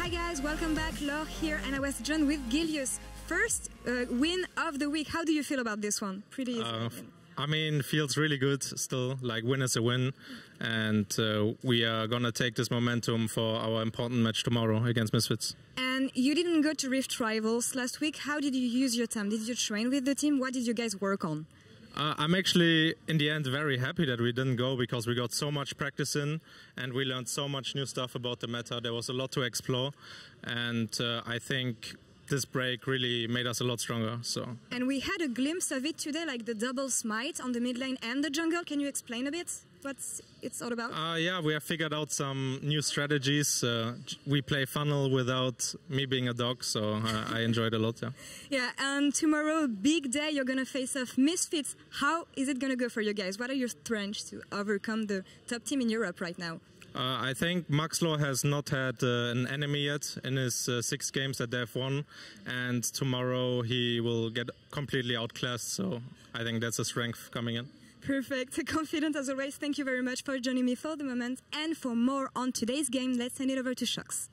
Hi guys, welcome back. Laure here, and I was joined with Gilius. First win of the week. How do you feel about this one? Pretty easy. I mean, feels really good still. Like, win is a win, and we are gonna take this momentum for our important match tomorrow against Misfits. And you didn't go to Rift Rivals last week. How did you use your time? Did you train with the team? What did you guys work on? I'm actually, in the end, very happy that we didn't go because we got so much practice in and we learned so much new stuff about the meta. There was a lot to explore, and I think this break really made us a lot stronger. And we had a glimpse of it today, like the double smite on the mid lane and the jungle. Can you explain a bit what it's all about? Yeah, we have figured out some new strategies. We play funnel without me being a dog, so I enjoyed a lot. Yeah, and tomorrow, big day, you're going to face off Misfits. How is it going to go for you guys? What are your strengths to overcome the top team in Europe right now? I think Maxlor has not had an enemy yet in his 6 games that they've won, and tomorrow he will get completely outclassed, so I think that's a strength coming in. Perfect. Confident as always. Thank you very much for joining me for the moment. And for more on today's game, let's send it over to Shox.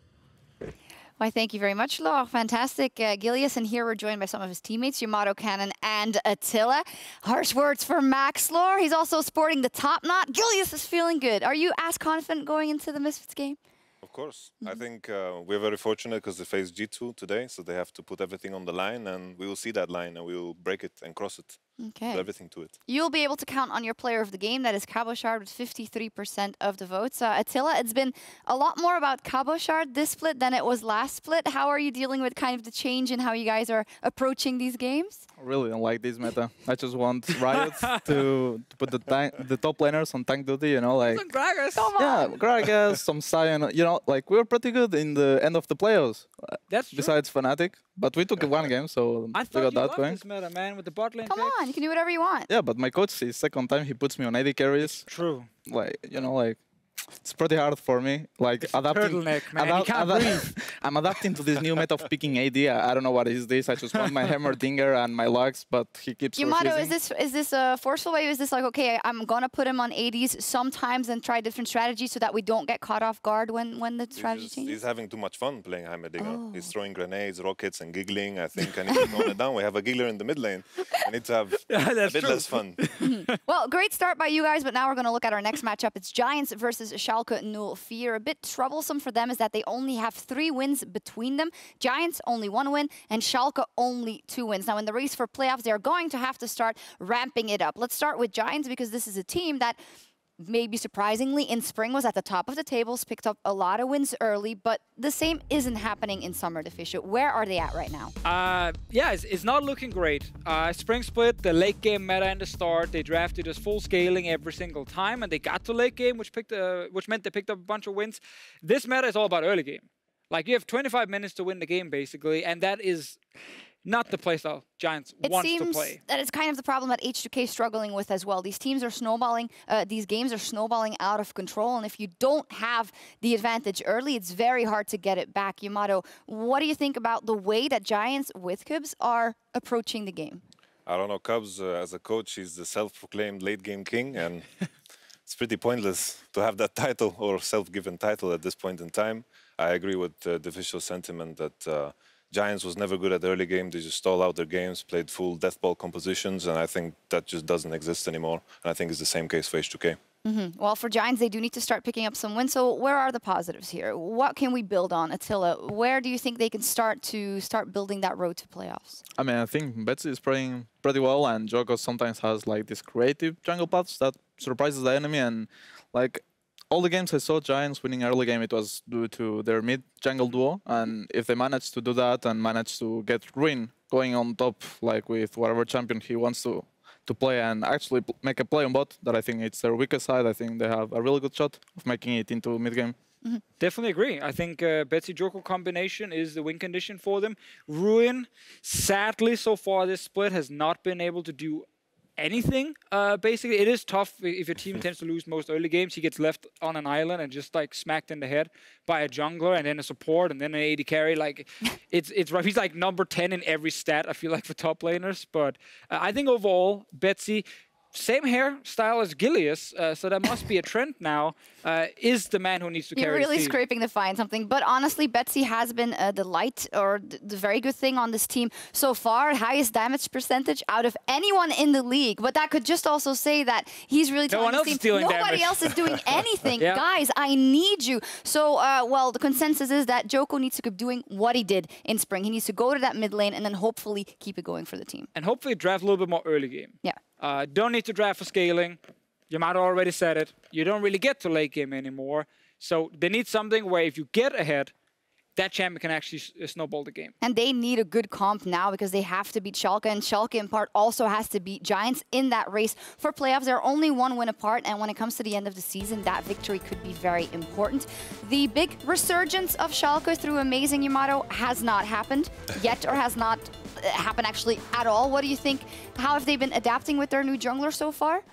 Why, thank you very much, Laure. Fantastic. Gilius, and here we're joined by some of his teammates, Yamato, Cannon, and Attila. Harsh words for Maxlor. He's also sporting the top knot. Gilius is feeling good. Are you as confident going into the Misfits game? Of course. I think we're very fortunate because they face G2 today, so they have to put everything on the line, and we will see that line, and we will break it and cross it. Okay. Put everything to it. You'll be able to count on your player of the game. That is Cabochard with 53% of the votes. Attila, it's been a lot more about Cabochard this split than it was last split. How are you dealing with kind of the change in how you guys are approaching these games? I really don't like this meta. I just want Riot to put the top laners on tank duty, you know, like... Some Gragas. Come on. Yeah, Gragas, some Sion, you know, like we were pretty good in the end of the playoffs. That's true. Besides Fnatic. But we took one game, so I we thought got you that loved going. this meta, man, with the bot lane Come picks. on, you can do whatever you want. Yeah, but my coach, his second time, he puts me on AD carries. True. Like, you know, like... It's pretty hard for me, like adapting. Turtleneck, man. You can't breathe. I'm adapting to this new meta of picking AD. I don't know what is this. I just want my Hammerdinger and my Lux, but he keeps Yamato, refusing. is this a forceful way? Is this like, okay, I'm gonna put him on ADs sometimes and try different strategies so that we don't get caught off guard when the strategy changes? He's having too much fun playing Heimerdinger. Oh. He's throwing grenades, rockets, and giggling. I think I need to tone it down. We have a giggler in the mid lane. I need to have a bit less fun. Well, great start by you guys, but now we're going to look at our next matchup. It's Giants versus Schalke 04. A bit troublesome for them is that they only have 3 wins between them. Giants only 1 win, and Schalke only 2 wins. Now, in the race for playoffs, they're going to have to start ramping it up. Let's start with Giants because this is a team that maybe surprisingly in spring was at the top of the tables, picked up a lot of wins early, but the same isn't happening in summer Diffusio. Where are they at right now? Yeah, it's not looking great. Spring split, the late game meta in the start, they drafted us full scaling every single time, and they got to late game, which meant they picked up a bunch of wins. This meta is all about early game. Like, you have 25 minutes to win the game, basically, and that is not the playstyle Giants want to play. It seems that it's kind of the problem that H2K is struggling with as well. These teams are snowballing, these games are snowballing out of control, and if you don't have the advantage early, it's very hard to get it back. Yamato, what do you think about the way that Giants with Cubs are approaching the game? I don't know, Cubs, as a coach, he's the self-proclaimed late-game king, and it's pretty pointless to have that title or self-given title at this point in time. I agree with the official sentiment that Giants was never good at the early game. They just stalled out their games, played full death ball compositions, and I think that just doesn't exist anymore. And I think it's the same case for H2K. Well, for Giants, they do need to start picking up some wins. So where are the positives here? What can we build on? Attila, where do you think they can start building that road to playoffs? I mean, I think Betsy is playing pretty well, and Joko sometimes has like this creative jungle paths that surprises the enemy. And like all the games I saw Giants winning early game, it was due to their mid jungle duo. And if they manage to do that and manage to get Ruin going on top, like with whatever champion he wants to play and actually make a play on bot, that I think it's their weakest side. I think they have a really good shot of making it into mid game. Definitely agree. I think Betsy Joko combination is the win condition for them. Ruin, sadly, so far this split has not been able to do anything. Basically, it is tough if your team tends to lose most early games. He gets left on an island and just like smacked in the head by a jungler and then a support and then an AD carry. Like, it's rough. He's like number 10 in every stat, I feel like, for top laners. But I think overall, Betsy same hairstyle as Gilius, so that must be a trend now, is the man who needs to carry You're really the team. scraping to find something. But honestly, Betsy has been the light or the very good thing on this team so far. Highest damage percentage out of anyone in the league. But that could just also say that he's really telling his team, nobody else is doing anything. Yeah. Guys, I need you. So, well, the consensus is that Joko needs to keep doing what he did in spring. He needs to go to that mid lane and then hopefully keep it going for the team. And hopefully draft a little bit more early game. Yeah. Don't need to draft for scaling. Yamato already said it. You don't really get to late game anymore. So they need something where if you get ahead, that champion can actually snowball the game. And they need a good comp now because they have to beat Schalke, and Schalke in part also has to beat Giants in that race for playoffs. They're only one win apart, and when it comes to the end of the season, that victory could be very important. The big resurgence of Schalke through amazing Yamato has not happened yet, or has not happened actually at all. What do you think? How have they been adapting with their new jungler so far?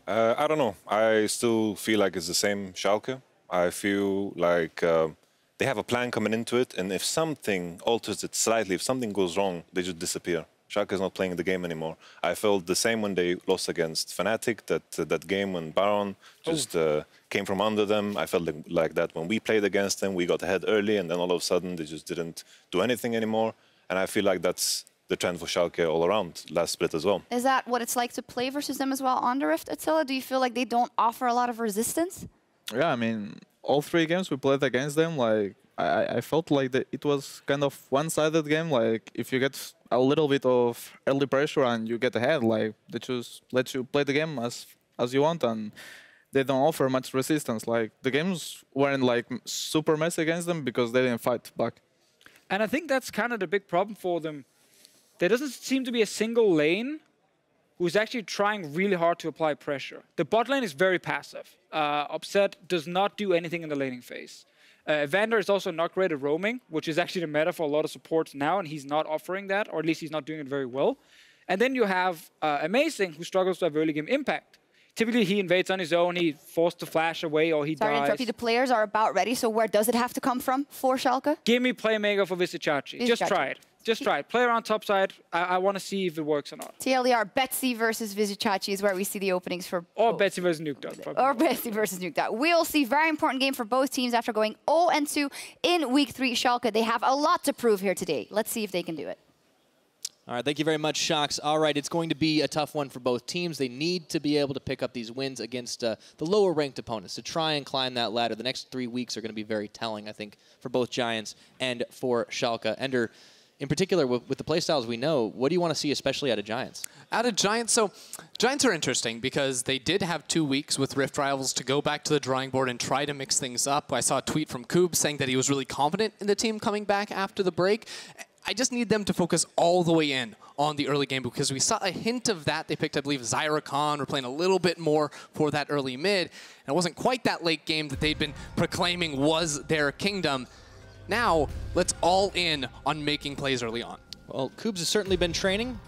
I don't know. I still feel like it's the same Schalke. I feel like they have a plan coming into it, and if something alters it slightly, if something goes wrong, they just disappear. Schalke is not playing the game anymore. I felt the same when they lost against Fnatic, that game when Baron just came from under them. I felt like that when we played against them. We got ahead early, and then all of a sudden they just didn't do anything anymore. And I feel like that's the trend for Schalke all around, last split as well. Is that what it's like to play versus them as well on the Rift, Attila? Do you feel like they don't offer a lot of resistance? Yeah, I mean, all 3 games we played against them, like, I felt like that it was kind of one-sided game. Like, if you get a little bit of early pressure and you get ahead, like, they just let you play the game as you want, and they don't offer much resistance. Like, the games weren't, like, super messy against them because they didn't fight back. And I think that's kind of the big problem for them. There doesn't seem to be a single lane who's actually trying really hard to apply pressure. The bot lane is very passive. Upset does not do anything in the laning phase. Vander is also not great at roaming, which is actually the meta for a lot of supports now, and he's not offering that, or at least he's not doing it very well. And then you have Amazing, who struggles to have early game impact. Typically, he invades on his own, he's forced to flash away, or he dies. Sorry to interrupt you, the players are about ready, so where does it have to come from for Schalke? Give me Playmaker for Vizicsacsi. Just try it. Just try it. Play around top side. I want to see if it works or not. TLDR, Betsy versus Vizicsacsi is where we see the openings for Or Betsy versus Nukeduck. Or Betsy versus Nukeduck. We'll see. Very important game for both teams after going 0-2 in Week 3. Schalke, they have a lot to prove here today. Let's see if they can do it. All right, thank you very much, Shox. All right, it's going to be a tough one for both teams. They need to be able to pick up these wins against the lower-ranked opponents to try and climb that ladder. The next 3 weeks are going to be very telling, I think, for both Giants and for Schalke. Ender, in particular, with the playstyles we know, what do you want to see especially out of Giants? Out of Giants, so Giants are interesting because they did have 2 weeks with Rift Rivals to go back to the drawing board and try to mix things up. I saw a tweet from Koob saying that he was really confident in the team coming back after the break. I just need them to focus all the way in on the early game because we saw a hint of that. They picked, I believe, Zyra Khan. We're playing a little bit more for that early mid. And it wasn't quite that late game that they'd been proclaiming was their kingdom. Now, let's all in on making plays early on. Well, Koobs has certainly been training.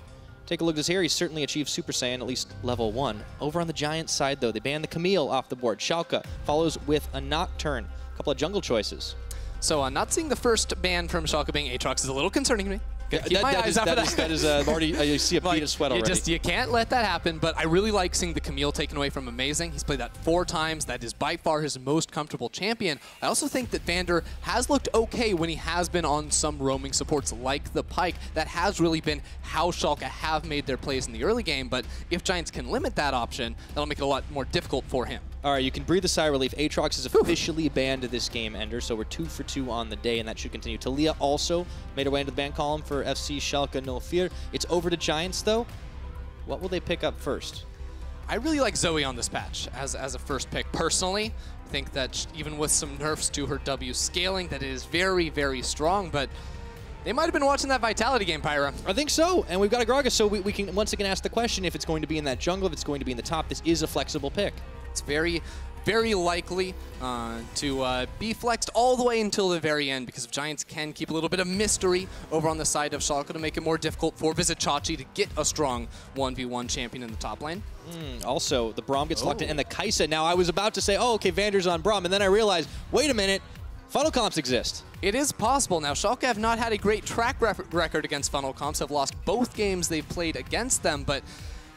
Take a look at this here. He's certainly achieved Super Saiyan, at least level 1. Over on the Giants side, though, they banned the Camille off the board. Schalke follows with a Nocturne. A couple of jungle choices. So not seeing the first ban from Schalke being Aatrox is a little concerning to me. Keep my eyes out for that. That is already, I see a bead of sweat already. You can't let that happen, but I really like seeing the Camille taken away from Amazing. He's played that 4 times. That is by far his most comfortable champion. I also think that Vander has looked okay when he has been on some roaming supports like the Pyke. That has really been how Schalke have made their plays in the early game, but if Giants can limit that option, that'll make it a lot more difficult for him. All right, you can breathe a sigh of relief. Aatrox is officially banned this game, Ender, so we're 2 for 2 on the day, and that should continue. Talia also made her way into the ban column for FC Schalke 04. It's over to Giants, though. What will they pick up first? I really like Zoe on this patch as a first pick. Personally, I think that even with some nerfs to her W scaling, that it is very, very strong, but they might have been watching that Vitality game, Pyra. I think so, and we've got a Gragas, so we can once again ask the question if it's going to be in that jungle, if it's going to be in the top. This is a flexible pick. It's very, very likely to be flexed all the way until the very end because if Giants can keep a little bit of mystery over on the side of Schalke to make it more difficult for Vizicsacsi to get a strong 1v1 champion in the top lane. Also, the Braum gets locked in, and the Kai'Sa. Now, I was about to say, oh, okay, Vander's on Braum, and then I realized, wait a minute, funnel comps exist. It is possible. Now, Schalke have not had a great track record against funnel comps, have lost both games they've played against them, but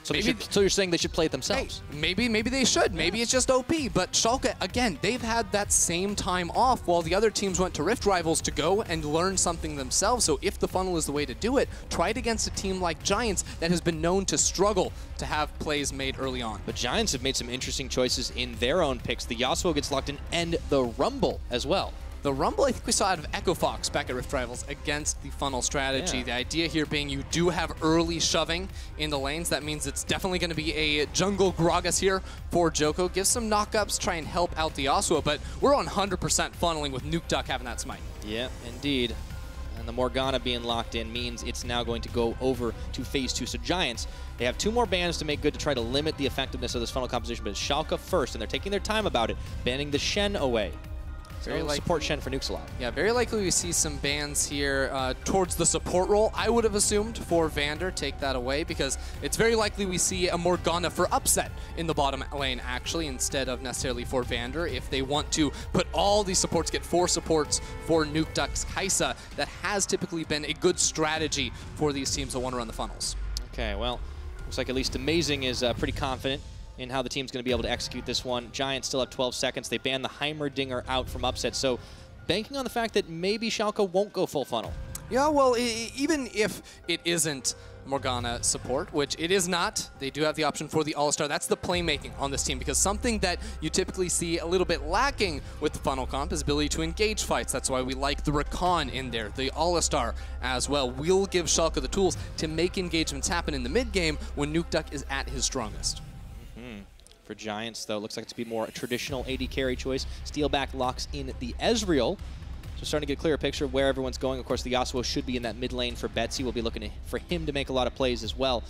So, so you're saying they should play it themselves? Hey, maybe they should. Maybe it's just OP. But Schalke, again, they've had that same time off while the other teams went to Rift Rivals to go and learn something themselves. So if the funnel is the way to do it, try it against a team like Giants that has been known to struggle to have plays made early on. But Giants have made some interesting choices in their own picks. The Yasuo gets locked in, and the Rumble as well. The Rumble, I think we saw out of Echo Fox back at Rift Rivals against the funnel strategy. Yeah. The idea here being you do have early shoving in the lanes. That means it's definitely going to be a jungle Gragas here for Djoko. Give some knockups, try and help out the Yasuo, but we're on 100% funneling with Nuke Duck having that smite. Yeah, indeed. And the Morgana being locked in means it's now going to go over to phase 2. So Giants, they have 2 more bans to make good to try to limit the effectiveness of this funnel composition, but it's Schalke first, and they're taking their time about it, banning the Shen away. Very support Shen for nukes a lot. Yeah, very likely we see some bans here towards the support role. I would have assumed for Vander, take that away, because it's very likely we see a Morgana for upset in the bottom lane, actually, instead of necessarily for Vander. If they want to put all these supports, get 4 supports for Nuke Duck's Kai'Sa, that has typically been a good strategy for these teams that want to run the funnels. Okay, well, looks like at least Amazing is pretty confident in how the team's going to be able to execute this one. Giants still have 12 seconds. They banned the Heimerdinger out from upset, so banking on the fact that maybe Schalke won't go full funnel. Yeah, well, even if it isn't Morgana support, which it is not, they do have the option for the All-Star. That's the playmaking on this team, because something that you typically see a little bit lacking with the funnel comp is ability to engage fights. That's why we like the Rakan in there, the All-Star as well. We'll give Schalke the tools to make engagements happen in the mid-game when Nuke Duck is at his strongest. For Giants, though, it looks like it's to be more a traditional AD carry choice. Steelback locks in the Ezreal. So starting to get a clearer picture of where everyone's going. Of course, the Yasuo should be in that mid lane for Betsy. We'll be looking for him to make a lot of plays as well.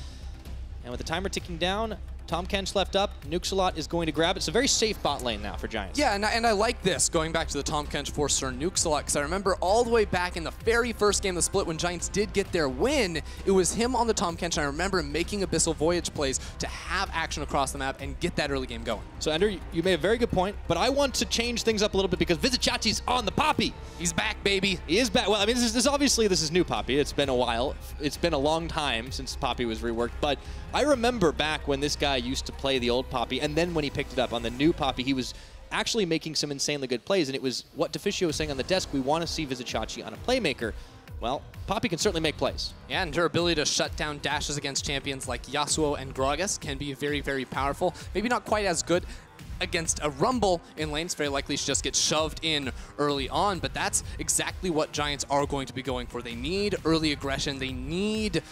And with the timer ticking down, Tahm Kench left up. Nukesalot is going to grab it. It's a very safe bot lane now for Giants. Yeah, and I like this, going back to the Tahm Kench for Sir Nukesalot, because I remember all the way back in the very first game of the split when Giants did get their win, it was him on the Tahm Kench, and I remember making Abyssal Voyage plays to have action across the map and get that early game going. So, Ender, you made a very good point, but I want to change things up a little bit because Vizicsacsi's on the Poppy. He's back, baby. He is back. Well, I mean, this is new Poppy. It's been a while. It's been a long time since Poppy was reworked, but I remember back when this guy used to play the old Poppy, and then when he picked it up on the new Poppy, he was actually making some insanely good plays, and it was what Deficio was saying on the desk, we want to see Vizicsacsi on a playmaker. Well, Poppy can certainly make plays. Yeah, and her ability to shut down dashes against champions like Yasuo and Gragas can be very, very powerful. Maybe not quite as good against a Rumble in lanes. Very likely she just gets shoved in early on, but that's exactly what Giants are going to be going for. They need early aggression. They need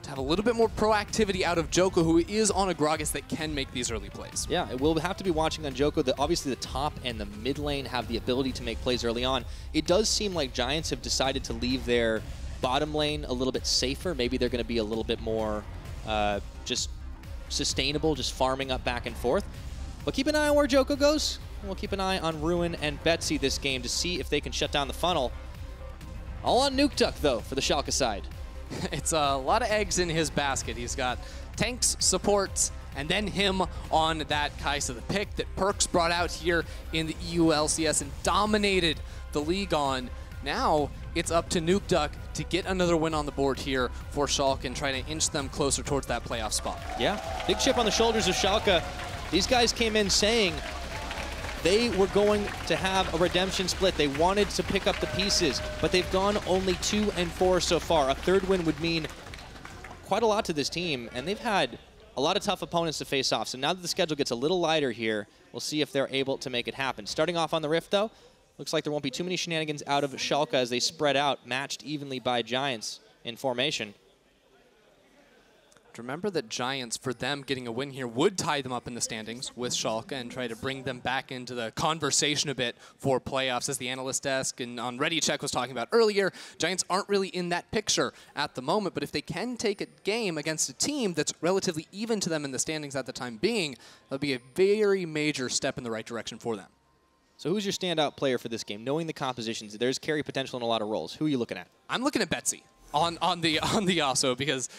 to have a little bit more proactivity out of Djoko, who is on a Gragas that can make these early plays. Yeah, we'll have to be watching on Djoko. Obviously, the top and the mid lane have the ability to make plays early on. It does seem like Giants have decided to leave their bottom lane a little bit safer. Maybe they're going to be a little bit more just sustainable, just farming up back and forth. But keep an eye on where Djoko goes. We'll keep an eye on Ruin and Betsy this game to see if they can shut down the funnel. All on Nuke Duck, though, for the Schalke side. It's a lot of eggs in his basket. He's got tanks, supports, and then him on that Kai'Sa, the pick that Perkz brought out here in the EU LCS and dominated the league on. Now it's up to Nuke Duck to get another win on the board here for Schalke and try to inch them closer towards that playoff spot. Yeah, big chip on the shoulders of Schalke. These guys came in saying they were going to have a redemption split. They wanted to pick up the pieces, but they've gone only 2-4 so far. A third win would mean quite a lot to this team, and they've had a lot of tough opponents to face off. So now that the schedule gets a little lighter here, we'll see if they're able to make it happen. Starting off on the Rift, though, looks like there won't be too many shenanigans out of Schalke as they spread out, matched evenly by Giants in formation. Remember that Giants, for them getting a win here, would tie them up in the standings with Schalke and try to bring them back into the conversation a bit for playoffs, as the analyst desk and on ReadyCheck was talking about earlier. Giants aren't really in that picture at the moment, but if they can take a game against a team that's relatively even to them in the standings at the time being, that'll be a very major step in the right direction for them. So who's your standout player for this game? Knowing the compositions, there's carry potential in a lot of roles. Who are you looking at? I'm looking at Betsy on the Yasuo, because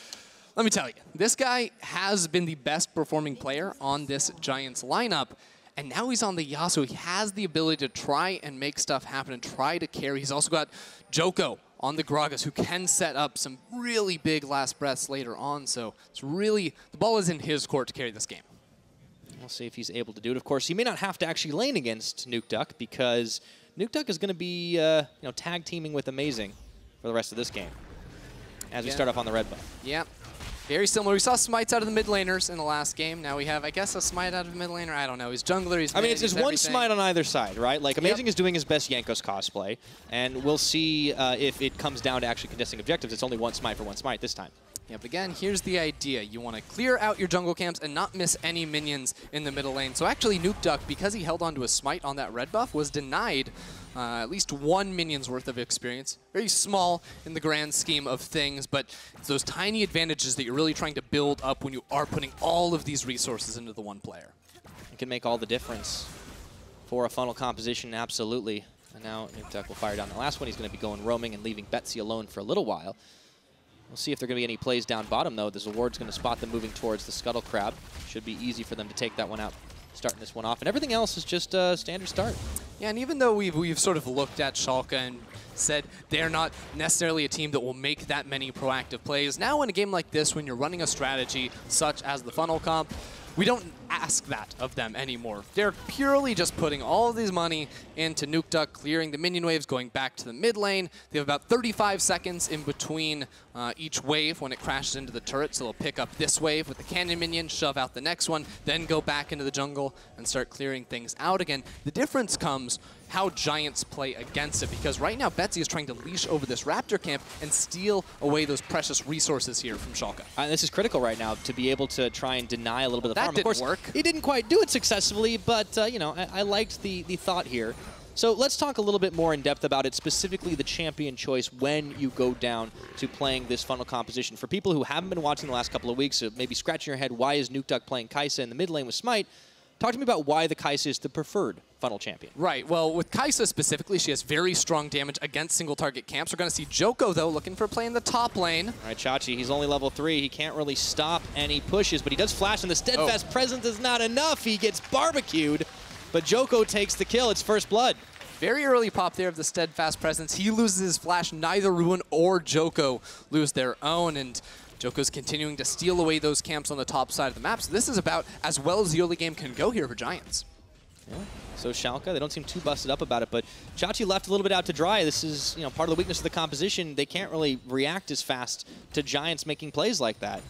let me tell you, this guy has been the best performing player on this Giants lineup, and now he's on the Yasuo. He has the ability to try and make stuff happen and try to carry. He's also got Djoko on the Gragas, who can set up some really big last breaths later on. So it's really, the ball is in his court to carry this game. We'll see if he's able to do it. Of course, he may not have to actually lane against Nukeduck because Nukeduck is going to be tag teaming with Amazing for the rest of this game as we start off on the red buff. Yeah. Very similar. We saw smites out of the mid laners in the last game. Now we have, I guess, a smite out of the mid laner. I don't know. He's jungler. He's mid, it's one smite on either side, right? Like, Amazing is doing his best Jankos cosplay, and we'll see if it comes down to actually contesting objectives. It's only one smite for one smite this time. Yeah, but again, here's the idea. You want to clear out your jungle camps and not miss any minions in the middle lane. So actually, Nukeduck, because he held on to a smite on that red buff, was denied at least 1 minion's worth of experience. Very small in the grand scheme of things, but it's those tiny advantages that you're really trying to build up when you are putting all of these resources into the one player. It can make all the difference for a funnel composition, absolutely. And now Nukeduck will fire down the last one. He's going to be going roaming and leaving Betsy alone for a little while. We'll see if there are going to be any plays down bottom, though. This Ward's going to spot them moving towards the Scuttle Crab. Should be easy for them to take that one out, starting this one off. And everything else is just a standard start. Yeah, and even though we've sort of looked at Schalke and said they're not necessarily a team that will make that many proactive plays, now in a game like this, when you're running a strategy such as the funnel comp, we don't ask that of them anymore. They're purely just putting all of this money into Nukeduck, clearing the minion waves, going back to the mid lane. They have about 35 seconds in between each wave when it crashes into the turret, so they'll pick up this wave with the cannon minion, shove out the next one, then go back into the jungle and start clearing things out again. The difference comes how Giants play against it, because right now Betsy is trying to leash over this Raptor camp and steal away those precious resources here from Schalke. And this is critical right now to be able to try and deny a little bit of the farm. That didn't of course, work. He didn't quite do it successfully, but I liked the thought here. So let's talk a little bit more in depth about it, specifically the champion choice when you go down to playing this funnel composition. For people who haven't been watching the last couple of weeks, maybe scratching your head, why is Nukeduck playing Kai'Sa in the mid lane with Smite? Talk to me about why the Kai'Sa is the preferred funnel champion. Right, well, with Kai'Sa specifically, she has very strong damage against single target camps. We're going to see Joko, though, looking for play in the top lane. All right, Chachi, he's only level 3. He can't really stop any pushes, but he does flash, and the Steadfast Presence is not enough. He gets barbecued, but Joko takes the kill. It's first blood. Very early pop there of the Steadfast Presence. He loses his flash. Neither Ruin or Joko lose their own, and Joko's continuing to steal away those camps on the top side of the map. So this is about as well as the early game can go here for Giants. Yeah. So Schalke, they don't seem too busted up about it, but Chachi left a little bit out to dry. This is part of the weakness of the composition. They can't really react as fast to Giants making plays like that.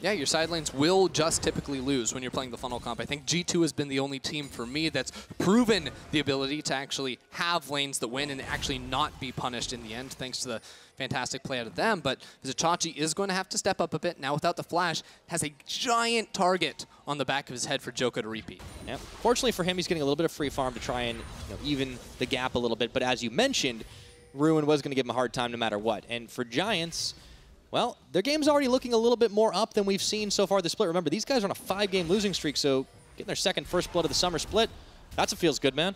Yeah, your side lanes will just typically lose when you're playing the funnel comp. I think G2 has been the only team for me that's proven the ability to actually have lanes that win and actually not be punished in the end, thanks to the fantastic play out of them. But Chachi is going to have to step up a bit. Now without the flash, has a giant target on the back of his head for Joko to repeat. Yeah. Fortunately for him, he's getting a little bit of free farm to try and even the gap a little bit. But as you mentioned, Ruin was going to give him a hard time no matter what. And for Giants, well, their game's already looking a little bit more up than we've seen so far this split. Remember, these guys are on a 5-game losing streak, so getting their second first blood of the summer split, that's what feels good, man.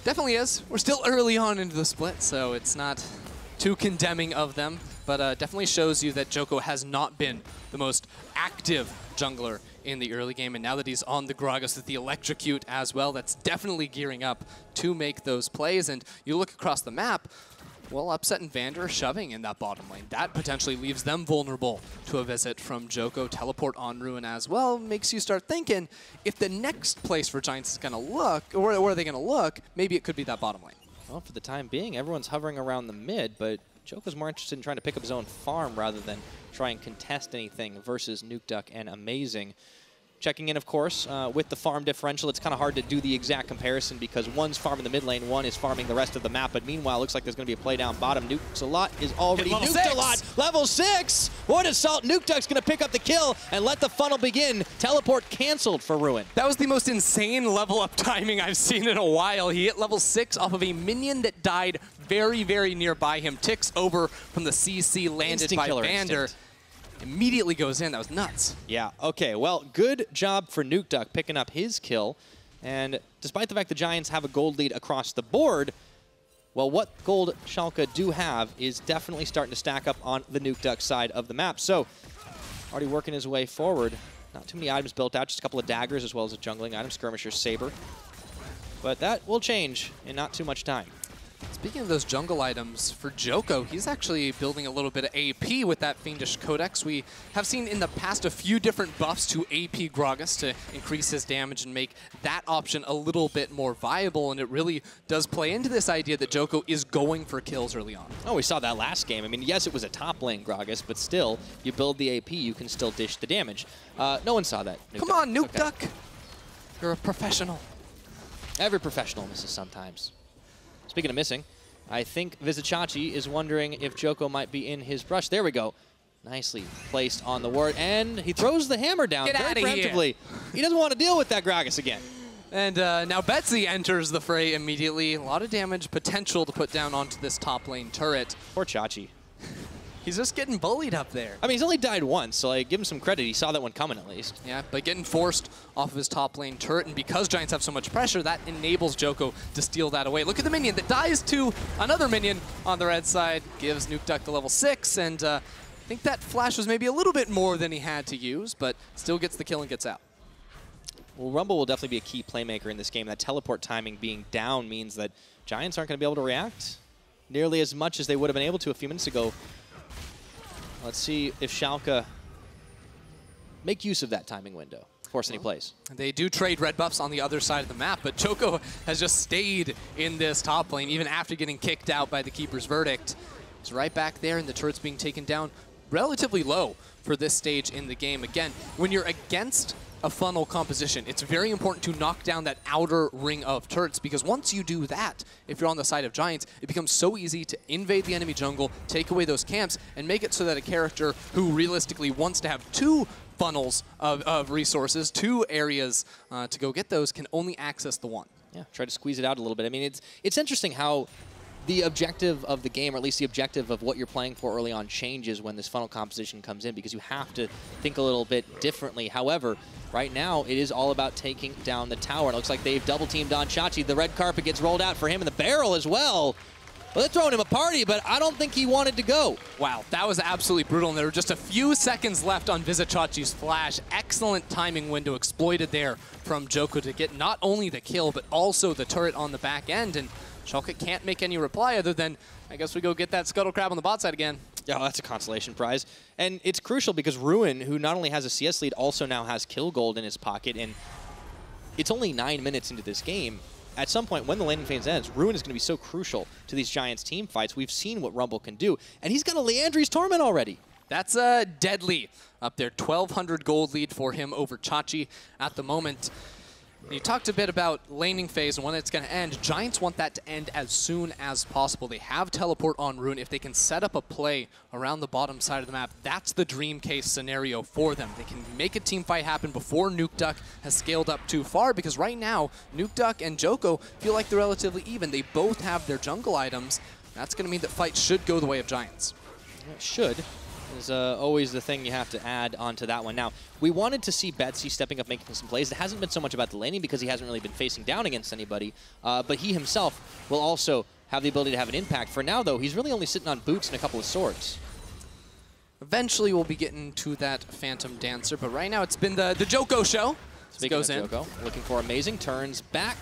Definitely is. We're still early on into the split, so it's not too condemning of them, but definitely shows you that Joko has not been the most active jungler in the early game, and now that he's on the Gragas with the Electrocute as well, that's definitely gearing up to make those plays. And you look across the map, well, Upset and Vander shoving in that bottom lane. That potentially leaves them vulnerable to a visit from Joko. Teleport on Ruin as well makes you start thinking, if the next place for Giants is going to look, or where are they going to look, maybe it could be that bottom lane. Well, for the time being, everyone's hovering around the mid, but Joko's more interested in trying to pick up his own farm rather than try and contest anything versus Nukeduck and Amazing. Checking in, of course, with the farm differential. It's kind of hard to do the exact comparison because one's farming the mid lane, one is farming the rest of the map. But meanwhile, looks like there's going to be a play down bottom. Nukes-a-Lot is already nuked-a-lot. Level 6! What assault! Nukeduck's going to pick up the kill and let the funnel begin. Teleport canceled for Ruin. That was the most insane level up timing I've seen in a while. He hit level 6 off of a minion that died very, very nearby him. Ticks over from the CC landed by Vander. Immediately goes in. That was nuts. Yeah, okay. Well, good job for Nukeduck picking up his kill. And despite the fact the Giants have a gold lead across the board, well, what gold Schalke do have is definitely starting to stack up on the Nukeduck side of the map. So, already working his way forward. Not too many items built out, just a couple of daggers as well as a jungling item, Skirmisher's Saber. But that will change in not too much time. Speaking of those jungle items, for Djoko, he's actually building a little bit of AP with that Fiendish Codex. We have seen in the past a few different buffs to AP Gragas to increase his damage and make that option a little bit more viable, and it really does play into this idea that Djoko is going for kills early on. Oh, we saw that last game. I mean, yes, it was a top lane Gragas, but still, you build the AP, you can still dish the damage. No one saw that. Come on, Nuke Duck! You're a professional. Every professional misses sometimes. Speaking of missing, I think Vizicsacsi is wondering if Djoko might be in his brush. There we go. Nicely placed on the ward, and he throws the hammer down very preemptively. He doesn't want to deal with that Gragas again. And now Betsy enters the fray immediately. A lot of damage potential to put down onto this top lane turret. Poor Chachi. He's just getting bullied up there. I mean, he's only died once, so like, give him some credit. He saw that one coming at least. Yeah, but getting forced off of his top lane turret, and because Giants have so much pressure, that enables Djoko to steal that away. Look at the minion that dies to another minion on the red side, gives Nuke Duck the level 6, and I think that flash was maybe a little bit more than he had to use, but still gets the kill and gets out. Well, Rumble will definitely be a key playmaker in this game. That teleport timing being down means that Giants aren't going to be able to react nearly as much as they would have been able to a few minutes ago. Let's see if Schalke make use of that timing window, force any plays. They do trade red buffs on the other side of the map, but Djoko has just stayed in this top lane, even after getting kicked out by the Keeper's Verdict. He's right back there, and the turret's being taken down relatively low for this stage in the game. Again, when you're against a funnel composition, it's very important to knock down that outer ring of turrets, because once you do that, if you're on the side of Giants, it becomes so easy to invade the enemy jungle, take away those camps, and make it so that a character who realistically wants to have two funnels of resources, two areas to go get those, can only access the one. Yeah, try to squeeze it out a little bit. I mean, it's interesting how the objective of the game, or at least the objective of what you're playing for early on, changes when this funnel composition comes in, because you have to think a little bit differently. However, right now, it is all about taking down the tower. It looks like they've double-teamed on Chachi. The red carpet gets rolled out for him, and the barrel as well. Well, they're throwing him a party, but I don't think he wanted to go. Wow, that was absolutely brutal, and there were just a few seconds left on Vizicsacsi's flash. Excellent timing window exploited there from Djoko to get not only the kill, but also the turret on the back end, and Schalke can't make any reply other than, I guess we go get that Scuttle Crab on the bot side again. Yeah, that's a consolation prize. And it's crucial because Ruin, who not only has a CS lead, also now has kill gold in his pocket, and it's only 9 minutes into this game. At some point, when the laning phase ends, Ruin is going to be so crucial to these Giants team fights. We've seen what Rumble can do, and he's got a Liandry's Torment already. That's deadly up there. 1,200 gold lead for him over Chachi at the moment. You talked a bit about laning phase and when it's going to end. Giants want that to end as soon as possible. They have teleport on Ruin. If they can set up a play around the bottom side of the map, that's the dream case scenario for them. They can make a team fight happen before Nuke Duck has scaled up too far, because right now, Nuke Duck and Djoko feel like they're relatively even. They both have their jungle items. That's going to mean that fights should go the way of Giants. It should. Is always the thing you have to add onto that one. Now, we wanted to see Betsy stepping up, making some plays. It hasn't been so much about the laning because he hasn't really been facing down against anybody, but he himself will also have the ability to have an impact. For now, though, he's really only sitting on boots and a couple of swords. Eventually, we'll be getting to that Phantom Dancer, but right now it's been the Djoko show. Speaking of Djoko, looking for Amazing, turns back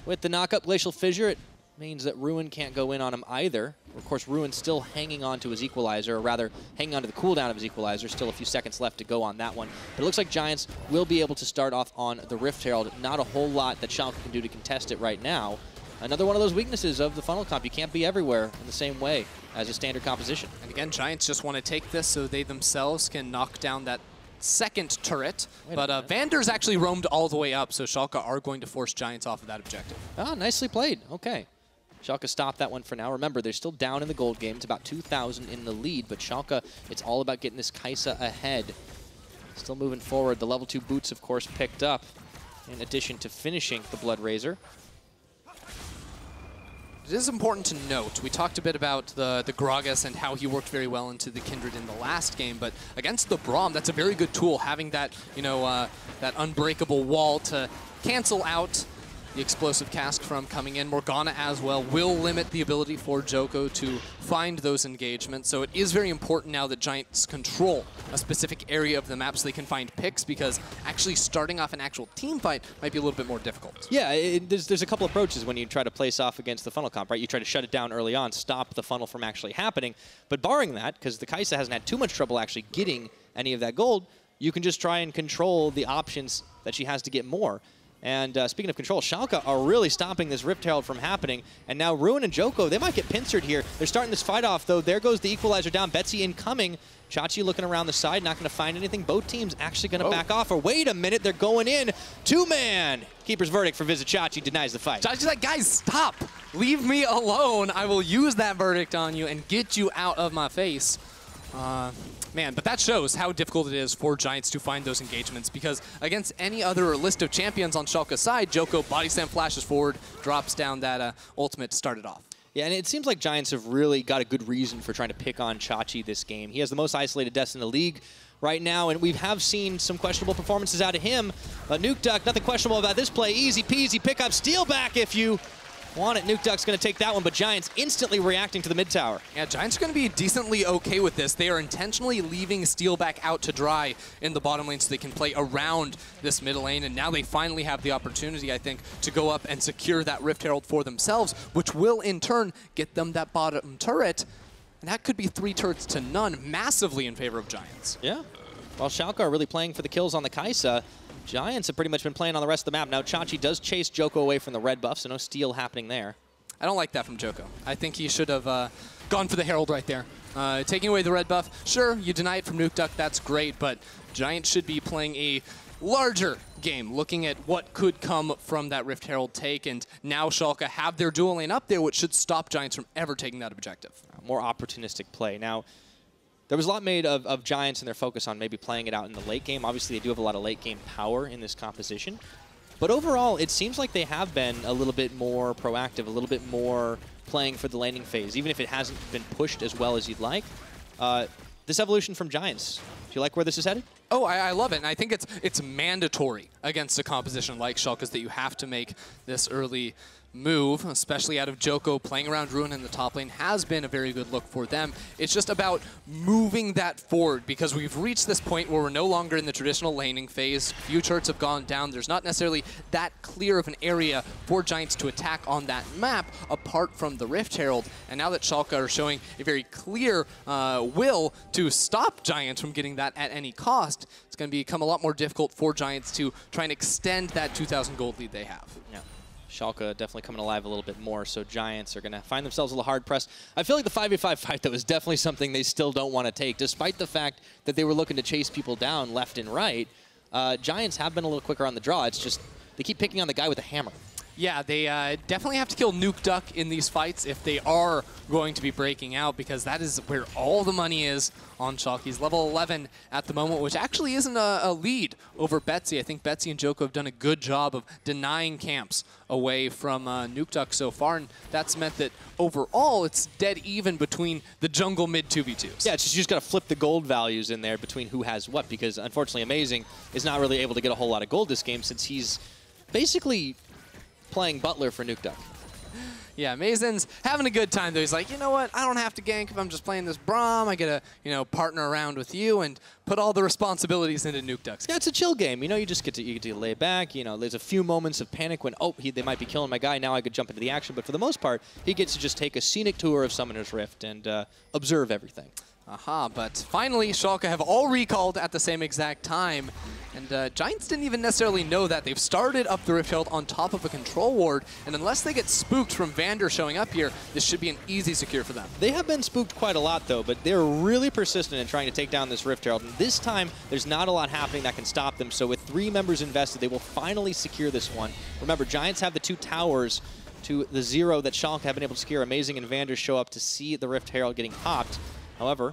with the knock-up Glacial Fissure. It means that Ruin can't go in on him either. Of course, Ruin's still hanging on to his equalizer, or rather, hanging on to the cooldown of his equalizer. Still a few seconds left to go on that one. But it looks like Giants will be able to start off on the Rift Herald. Not a whole lot that Schalke can do to contest it right now. Another one of those weaknesses of the funnel comp. You can't be everywhere in the same way as a standard composition. And again, Giants just want to take this so they themselves can knock down that second turret. But Vander's actually roamed all the way up, so Schalke are going to force Giants off of that objective. Ah, nicely played. Okay. Schalke stopped that one for now. Remember, they're still down in the gold game. It's about 2,000 in the lead, but Schalke, it's all about getting this Kai'Sa ahead. Still moving forward. The level 2 boots, of course, picked up, in addition to finishing the Blood Razor. It is important to note, we talked a bit about the Gragas and how he worked very well into the Kindred in the last game, but against the Braum, that's a very good tool, having that, you know, that unbreakable wall to cancel out the explosive cask from coming in. Morgana as well will limit the ability for Joko to find those engagements. So it is very important now that Giants control a specific area of the map so they can find picks, because actually starting off an actual team fight might be a little bit more difficult. Yeah, there's a couple approaches when you try to place off against the funnel comp, right? You try to shut it down early on, stop the funnel from actually happening. But barring that, because the Kai'Sa hasn't had too much trouble actually getting any of that gold, you can just try and control the options that she has to get more. And speaking of control, Schalke are really stopping this Rift Herald from happening. And now Ruin and Joko, they might get pincered here. They're starting this fight off, though. There goes the equalizer down. Betsy incoming. Chachi looking around the side, not going to find anything. Both teams actually going to back off. Or wait a minute, they're going in. Two-man. Keeper's verdict for Visit Chachi denies the fight. Chachi's like, guys, stop. Leave me alone. I will use that verdict on you and get you out of my face. Man, but that shows how difficult it is for Giants to find those engagements, because against any other list of champions on Schalke's side, Joko body slam flashes forward, drops down that ultimate to start it off. Yeah, and it seems like Giants have really got a good reason for trying to pick on Chachi this game. He has the most isolated deaths in the league right now, and we have seen some questionable performances out of him. But Nukeduck, nothing questionable about this play. Easy peasy, pick up, steal back if you want it. Nukeduck's going to take that one, but Giants instantly reacting to the mid tower. Yeah, Giants are going to be decently okay with this. They are intentionally leaving Steel back out to dry in the bottom lane so they can play around this mid lane, and now they finally have the opportunity, I think, to go up and secure that Rift Herald for themselves, which will in turn get them that bottom turret, and that could be 3 turrets to none, massively in favor of Giants. Yeah. While Schalke are really playing for the kills on the Kai'Sa, Giants have pretty much been playing on the rest of the map. Now, Chachi does chase Joko away from the red buff, so no steal happening there. I don't like that from Joko. I think he should have gone for the Herald right there. Taking away the red buff, sure, you deny it from Nukeduck, that's great, but Giants should be playing a larger game, looking at what could come from that Rift Herald take, and now Schalke have their dual lane up there, which should stop Giants from ever taking that objective. More opportunistic play. Now, there was a lot made of Giants and their focus on maybe playing it out in the late game. Obviously, they do have a lot of late game power in this composition. But overall, it seems like they have been a little bit more proactive, a little bit more playing for the laning phase, even if it hasn't been pushed as well as you'd like. This evolution from Giants, do you like where this is headed? Oh, I love it, and I think it's mandatory against a composition like Schalke's that you have to make this early move, especially out of Joko. Playing around Ruin in the top lane has been a very good look for them. It's just about moving that forward, because we've reached this point where we're no longer in the traditional laning phase. Few turrets have gone down. There's not necessarily that clear of an area for Giants to attack on that map apart from the Rift Herald. And now that Schalke are showing a very clear will to stop Giants from getting that at any cost, it's going to become a lot more difficult for Giants to try and extend that 2,000 gold lead they have. Yeah. Schalke definitely coming alive a little bit more, so Giants are going to find themselves a little hard-pressed. I feel like the 5v5 fight, though, is definitely something they still don't want to take, despite the fact that they were looking to chase people down left and right. Giants have been a little quicker on the draw. It's just they keep picking on the guy with a hammer. Yeah, they definitely have to kill Nukeduck in these fights if they are going to be breaking out, because that is where all the money is on Schalke. He's level 11 at the moment, which actually isn't a lead over Betsy. I think Betsy and Joko have done a good job of denying camps away from Nukeduck so far, and that's meant that overall it's dead even between the jungle mid 2v2s. Yeah, it's just, you just got to flip the gold values in there between who has what, because unfortunately Amazing is not really able to get a whole lot of gold this game, since he's basically playing Butler for Nukeduck. Yeah, Mazen's having a good time, though. He's like, you know what? I don't have to gank if I'm just playing this Braum. I get to, you know, partner around with you and put all the responsibilities into Nukeduck's. Yeah, it's a chill game. You know, you just get to lay back. You know, there's a few moments of panic when, oh, they might be killing my guy. Now I could jump into the action. But for the most part, he gets to just take a scenic tour of Summoner's Rift and observe everything. Aha, but finally, Schalke have all recalled at the same exact time. And Giants didn't even necessarily know that. They've started up the Rift Herald on top of a control ward, and unless they get spooked from Vander showing up here, this should be an easy secure for them. They have been spooked quite a lot, though, but they're really persistent in trying to take down this Rift Herald. And this time, there's not a lot happening that can stop them. So with 3 members invested, they will finally secure this one. Remember, Giants have the 2 towers to the 0 that Schalke have been able to secure. Amazing and Vander show up to see the Rift Herald getting popped. However,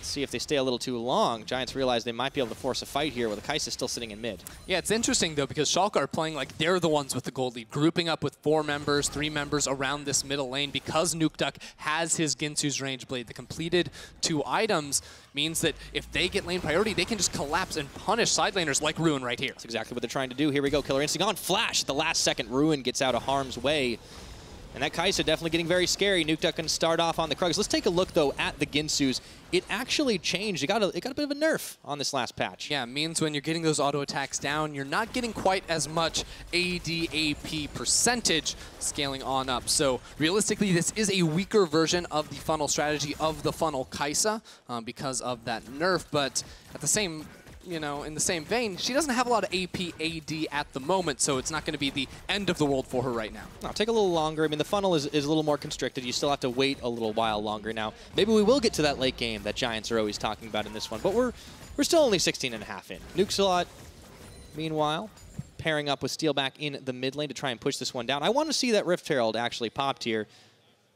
Let's see if they stay a little too long. Giants realize they might be able to force a fight here, with the Kai'Sa still sitting in mid. Yeah, it's interesting, though, because Schalke are playing like they're the ones with the gold lead, grouping up with 4 members, 3 members around this middle lane, because Nukeduck has his Ginsu's range blade. The completed 2 items means that if they get lane priority, they can just collapse and punish side laners like Ruin right here. That's exactly what they're trying to do. Here we go, Killer Instinct on Flash. At the last second, Ruin gets out of harm's way. And that Kai'Sa definitely getting very scary. Nukeduck can start off on the Krugs. Let's take a look, though, at the Ginsu's. It actually changed. It got a bit of a nerf on this last patch. Yeah, it means when you're getting those auto attacks down, you're not getting quite as much AD/AP percentage scaling on up. So realistically, this is a weaker version of the funnel strategy of the funnel Kai'Sa because of that nerf. But at the same in the same vein, she doesn't have a lot of AP, AD at the moment, so it's not going to be the end of the world for her right now. It'll take a little longer. I mean, the funnel is a little more constricted. You still have to wait a little while longer now. Maybe we will get to that late game that Giants are always talking about in this one, but we're still only 16.5 in. Nukesalot, meanwhile, pairing up with Steelback in the mid lane to try and push this one down. I want to see that Rift Herald actually popped here,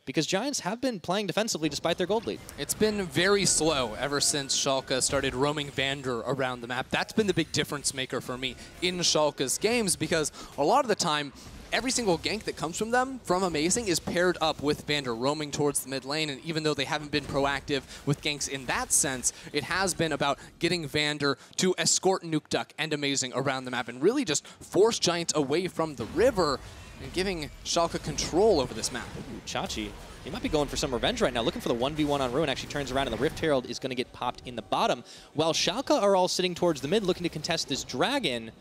because Giants have been playing defensively despite their gold lead. It's been very slow ever since Schalke started roaming Vander around the map. That's been the big difference maker for me in Schalke's games, because a lot of the time, every single gank that comes from them, from Amazing, is paired up with Vander roaming towards the mid lane, and even though they haven't been proactive with ganks in that sense, it has been about getting Vander to escort Nukeduck and Amazing around the map and really just force Giants away from the river and giving Schalke control over this map. Ooh, Chachi, he might be going for some revenge right now, looking for the 1v1 on Ruin. Actually turns around, and the Rift Herald is going to get popped in the bottom. While Schalke are all sitting towards the mid, looking to contest this dragon,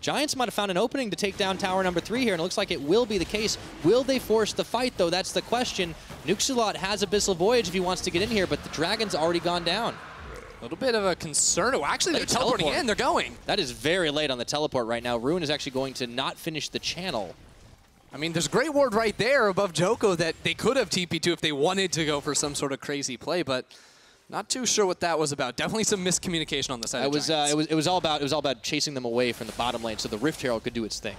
Giants might have found an opening to take down tower number 3 here, and it looks like it will be the case. Will they force the fight, though? That's the question. Nukesalot has Abyssal Voyage if he wants to get in here, but the dragon's already gone down. A little bit of a concern. Oh, actually, they're teleporting in. They're going. That is very late on the teleport right now. Ruin is actually going to not finish the channel. I mean, there's a great ward right there above Joko that they could have TP2 if they wanted to go for some sort of crazy play, but not too sure what that was about. Definitely some miscommunication on the side of Giants. It was all about chasing them away from the bottom lane so the Rift Herald could do its thing.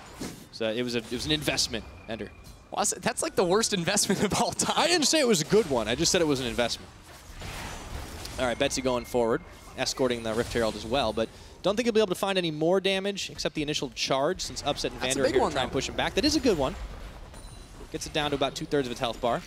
So it was an investment, Ender. Well, that's like the worst investment of all time. I didn't say it was a good one. I just said it was an investment. All right, Betsy going forward, escorting the Rift Herald as well, but don't think he'll be able to find any more damage except the initial charge, since Upset and Vander are here to try and push him back. That is a good one. Gets it down to about 2/3 of its health bar.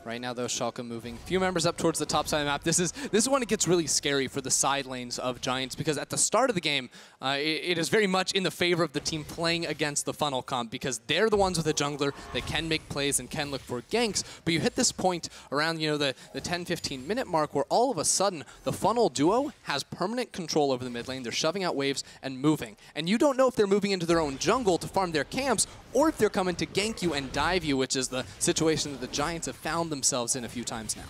Right now, though, Schalke moving a few members up towards the top side of the map. This is when it gets really scary for the side lanes of Giants, because at the start of the game, it is very much in the favor of the team playing against the funnel comp, because they're the ones with a jungler that can make plays and can look for ganks. But you hit this point around the 10-15 minute mark where all of a sudden the funnel duo has permanent control over the mid lane. They're shoving out waves and moving. And you don't know if they're moving into their own jungle to farm their camps, or if they're coming to gank you and dive you, which is the situation that the Giants have found themselves in a few times now.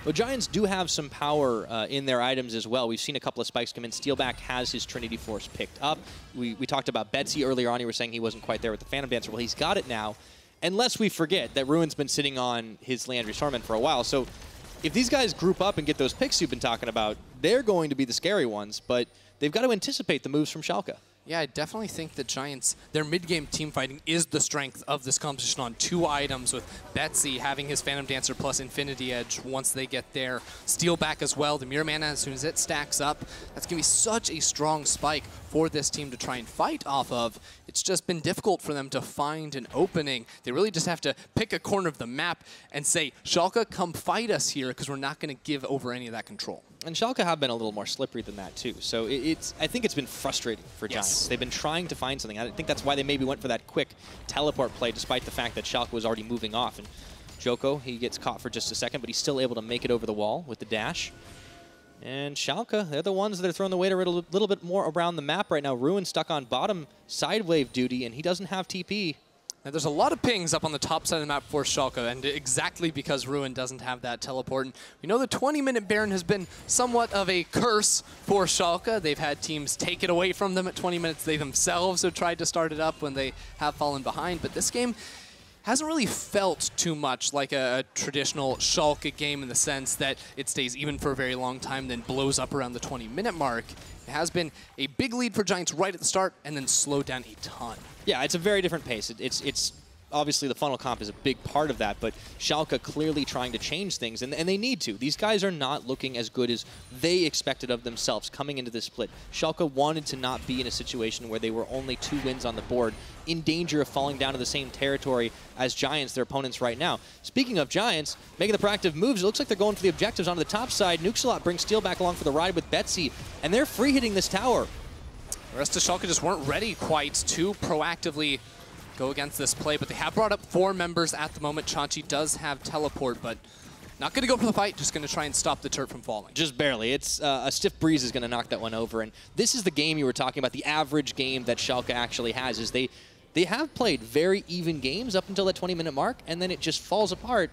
Well, Giants do have some power in their items as well. We've seen a couple of spikes come in. Steelback has his Trinity Force picked up. We talked about Betsy earlier on. You were saying he wasn't quite there with the Phantom Dancer. Well, he's got it now. Unless we forget that Ruin's been sitting on his Liandry's Torment for a while. So if these guys group up and get those picks you've been talking about, they're going to be the scary ones. But they've got to anticipate the moves from Schalke. Yeah, I definitely think that Giants, their mid-game team fighting is the strength of this composition on 2 items, with Betsy having his Phantom Dancer plus Infinity Edge once they get there. Steelback as well, the Mirror Mana, as soon as it stacks up, that's going to be such a strong spike for this team to try and fight off of. It's just been difficult for them to find an opening. They really just have to pick a corner of the map and say, Schalke, come fight us here, because we're not going to give over any of that control. And Schalke have been a little more slippery than that, too. So I think it's been frustrating for Giants. Yes. They've been trying to find something. I think that's why they maybe went for that quick teleport play, despite the fact that Schalke was already moving off. And Joko, he gets caught for just a second, but he's still able to make it over the wall with the dash. And Schalke, they're the ones that are throwing the weight a little bit more around the map right now. Ruin stuck on bottom side wave duty, and he doesn't have TP. Now, there's a lot of pings up on the top side of the map for Schalke, and exactly because Ruin doesn't have that teleport. And we know the 20-minute Baron has been somewhat of a curse for Schalke. They've had teams take it away from them at 20 minutes. They themselves have tried to start it up when they have fallen behind. But this game hasn't really felt too much like a traditional Schalke game, in the sense that it stays even for a very long time, then blows up around the 20-minute mark. It has been a big lead for Giants right at the start, and then slowed down a ton. Yeah, it's a very different pace. It's obviously the funnel comp is a big part of that, but Schalke clearly trying to change things, and they need to. These guys are not looking as good as they expected of themselves coming into this split. Schalke wanted to not be in a situation where they were only 2 wins on the board, in danger of falling down to the same territory as Giants, their opponents right now. Speaking of Giants, making the proactive moves, it looks like they're going for the objectives onto the top side. Nukesalot brings Steel back along for the ride with Betsy, and they're free hitting this tower. The rest of Schalke just weren't ready quite to proactively go against this play, but they have brought up 4 members at the moment. Chachi does have teleport, but not going to go for the fight, just going to try and stop the turret from falling. Just barely. It's a stiff breeze is going to knock that one over, and this is the game you were talking about, the average game that Schalke actually has, is they have played very even games up until that 20-minute mark, and then it just falls apart.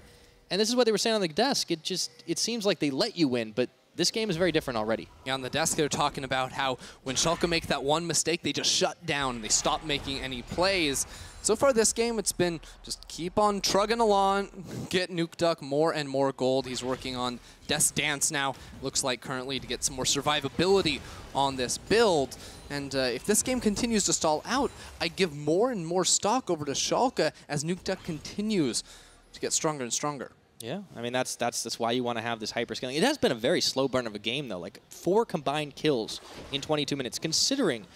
And this is what they were saying on the desk. It seems like they let you win, but this game is very different already. Yeah, on the desk they're talking about how when Schalke make that one mistake, they just shut down and they stop making any plays. So far this game, it's been just keep on trugging along, get Nukeduck more and more gold. He's working on Death's Dance now, looks like currently, to get some more survivability on this build. And if this game continues to stall out, I give more and more stock over to Schalke as Nukeduck continues to get stronger and stronger. Yeah, I mean, that's why you want to have this hyperscaling. It has been a very slow burn of a game, though, like 4 combined kills in 22 minutes, considering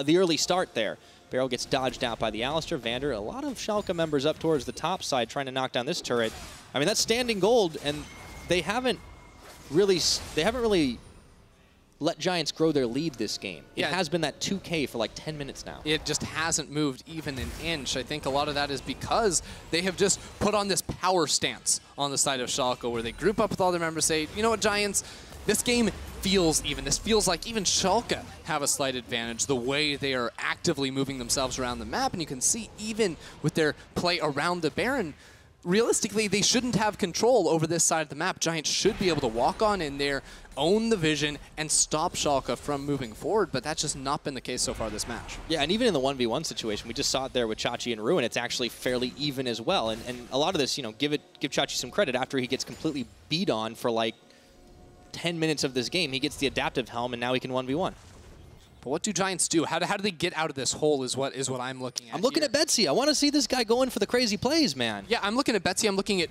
the early start there. Barrel gets dodged out by the Alistair. Vander, a lot of Schalke members up towards the top side trying to knock down this turret. I mean, that's standing gold, and they haven't really let Giants grow their lead this game. It has been that 2K for like 10 minutes now. It just hasn't moved even an inch. I think a lot of that is because they have just put on this power stance on the side of Schalke, where they group up with all their members, say, you know what, Giants, this game feels even. This feels like even Schalke have a slight advantage, the way they are actively moving themselves around the map. And you can see even with their play around the Baron, realistically, they shouldn't have control over this side of the map. Giants should be able to walk on in there, own the vision, and stop Schalke from moving forward, but that's just not been the case so far this match. Yeah, and even in the 1v1 situation, we just saw it there with Chachi and Ruin, it's actually fairly even as well. And a lot of this, you know, give Chachi some credit. After he gets completely beat on for like 10 minutes of this game, he gets the adaptive helm, and now he can 1v1. But what do Giants do? How do they get out of this hole is what I'm looking at. I'm looking at Betsy. I want to see this guy going for the crazy plays, man. Yeah, I'm looking at Betsy. I'm looking at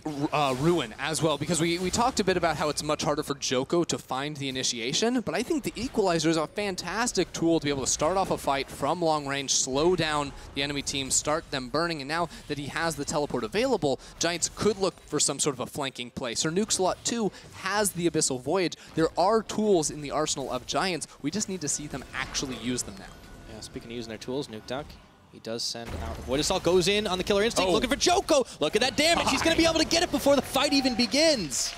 Ruin as well, because we talked a bit about how it's much harder for Joko to find the initiation, but I think the Equalizer is a fantastic tool to be able to start off a fight from long range, slow down the enemy team, start them burning, and now that he has the teleport available, Giants could look for some sort of a flanking play. Sir Nukesalot 2 has the Abyssal Voyage. There are tools in the arsenal of Giants. We just need to see them actually use them now. Yeah, speaking of using their tools, Nukeduck, he does send out. Void Assault goes in on the Killer Instinct, looking for Joko. Look at that damage. He's going to be able to get it before the fight even begins.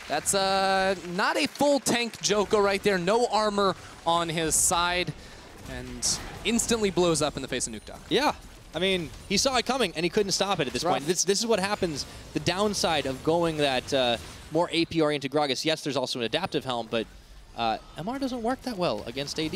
That's not a full tank Joko right there. No armor on his side, and instantly blows up in the face of Nukeduck. Yeah. I mean, he saw it coming, and he couldn't stop it at this point. This is what happens. The downside of going that more AP-oriented Gragas. Yes, there's also an adaptive helm, but MR doesn't work that well against AD.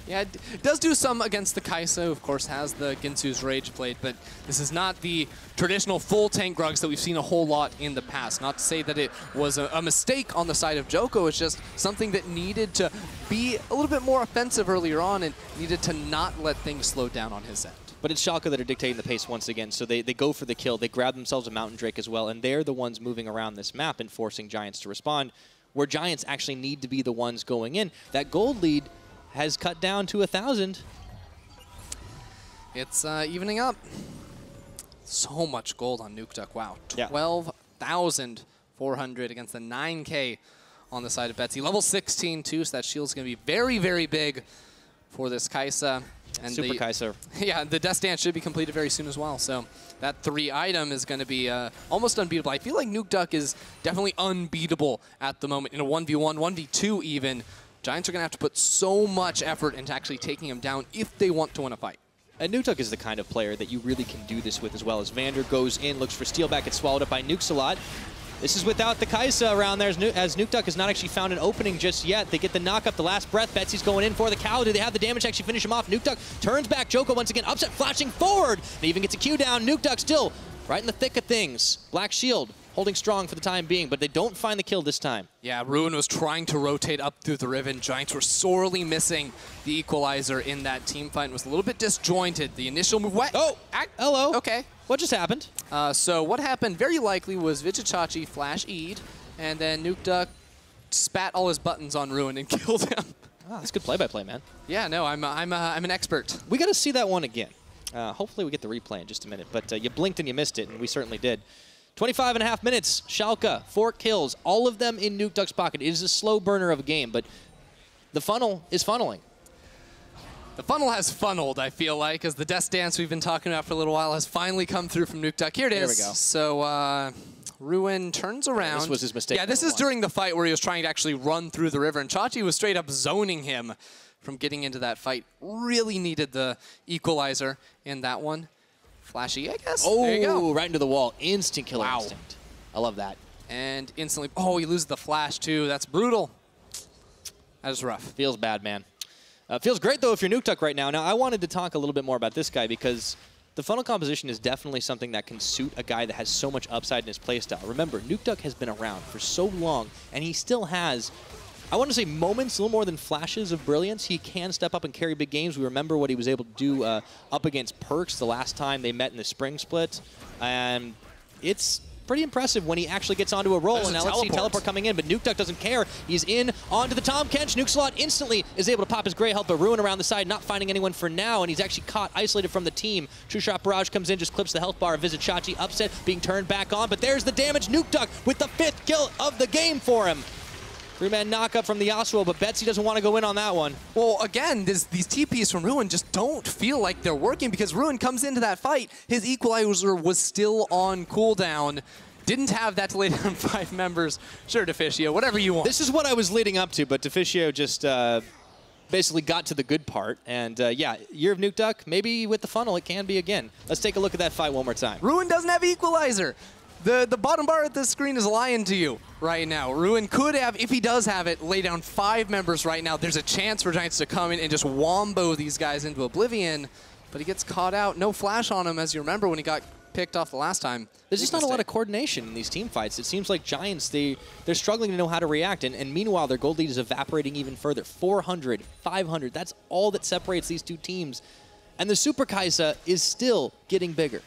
Yeah, it does do some against the Kai'Sa, who of course has the Ginsu's Rage Blade, but this is not the traditional full tank Grugs that we've seen a whole lot in the past. Not to say that it was a mistake on the side of Joko, it's just something that needed to be a little bit more offensive earlier on and needed to not let things slow down on his end. But it's Schalke that are dictating the pace once again, so they go for the kill. They grab themselves a Mountain Drake as well, and they're the ones moving around this map and forcing Giants to respond, where Giants actually need to be the ones going in. That gold lead has cut down to 1,000. It's evening up. So much gold on Nukeduck. Wow, yeah. 12,400 against the 9K on the side of Betsy. Level 16 too, so that shield's going to be very, very big for this Kai'Sa. And Super Kai'Sa. Yeah, the Death Dance should be completed very soon as well. So that 3 item is going to be almost unbeatable. I feel like Nukeduck is definitely unbeatable at the moment in a 1v1, 1v2 even. Giants are going to have to put so much effort into actually taking him down if they want to win a fight. And Nukeduck is the kind of player that you really can do this with as well. As Vander goes in, looks for Steel back, gets swallowed up by Nukesalot. This is without the Kai'Sa around there, as Nukeduck has not actually found an opening just yet. They get the knock up, the last breath. Betsy's going in for the cow. Do they have the damage to actually finish him off? Nukeduck turns back. Joko once again, upset, flashing forward. And even gets a Q down. Nukeduck still right in the thick of things. Black Shield holding strong for the time being, but they don't find the kill this time. Yeah, Ruin was trying to rotate up through the Riven. Giants were sorely missing the Equalizer in that team fight. It was a little bit disjointed. The initial move... Oh, hello. Okay. What just happened? So what happened very likely was Vizicsacsi flash E'd, and then Nukeduck spat all his buttons on Ruin and killed him. Oh, that's good play-by-play, man. Yeah, no, I'm an expert. We got to see that one again. Hopefully we get the replay in just a minute, but you blinked and you missed it, and we certainly did. 25.5 minutes, Schalke, 4 kills, all of them in Nukeduck's pocket. It is a slow burner of a game, but the funnel is funneling. The funnel has funneled, I feel like, as the Death Dance we've been talking about for a little while has finally come through from Nukeduck. Here it is. There we go. So Ruin turns around. This was his mistake. Yeah, this is during the fight where he was trying to actually run through the river, and Chachi was straight up zoning him from getting into that fight. Really needed the equalizer in that one. Flashy, I guess. Oh, there you go. right into the wall. Instant killer Wow. instinct. I love that. And instantly, oh, he loses the flash too. That's brutal. That is rough. Feels bad, man. Feels great, though, if you're Nukeduck right now. Now, I wanted to talk a little bit more about this guy because the funnel composition is definitely something that can suit a guy that has so much upside in his playstyle. Remember, Nukeduck has been around for so long, and he still has, I want to say moments, a little more than flashes of brilliance. He can step up and carry big games. We remember what he was able to do up against Perkz the last time they met in the spring split. And it's pretty impressive when he actually gets onto a roll. There's And a now let's see teleport. teleport coming in, but Nukeduck doesn't care. He's in onto the Tom Kench. Nukeslot instantly is able to pop his Grey Help, but Ruin around the side, not finding anyone for now, and he's actually caught, isolated from the team. True Shot Barrage comes in, just clips the health bar. Vizicsacsi upset, being turned back on, but there's the damage. Nukeduck with the 5th kill of the game for him. 3-man knockup from the Yasuo, but Betsy doesn't want to go in on that one. Well, again, these TPs from Ruin just don't feel like they're working because Ruin comes into that fight. His equalizer was still on cooldown. Didn't have that to lay down 5 members. Sure, Deficio, whatever you want. This is what I was leading up to, but Deficio just basically got to the good part. And yeah, Year of Nukeduck, maybe with the funnel it can be again. Let's take a look at that fight one more time. Ruin doesn't have equalizer. The bottom bar at the screen is lying to you right now. Ruin could have, if he does have it, lay down 5 members right now. There's a chance for Giants to come in and just wombo these guys into oblivion, but he gets caught out. No flash on him, as you remember when he got picked off the last time. There's just not a lot of coordination in these team fights. It seems like Giants, they're struggling to know how to react, and meanwhile their gold lead is evaporating even further. 400, 500, that's all that separates these two teams. And the Super Kai'Sa is still getting bigger.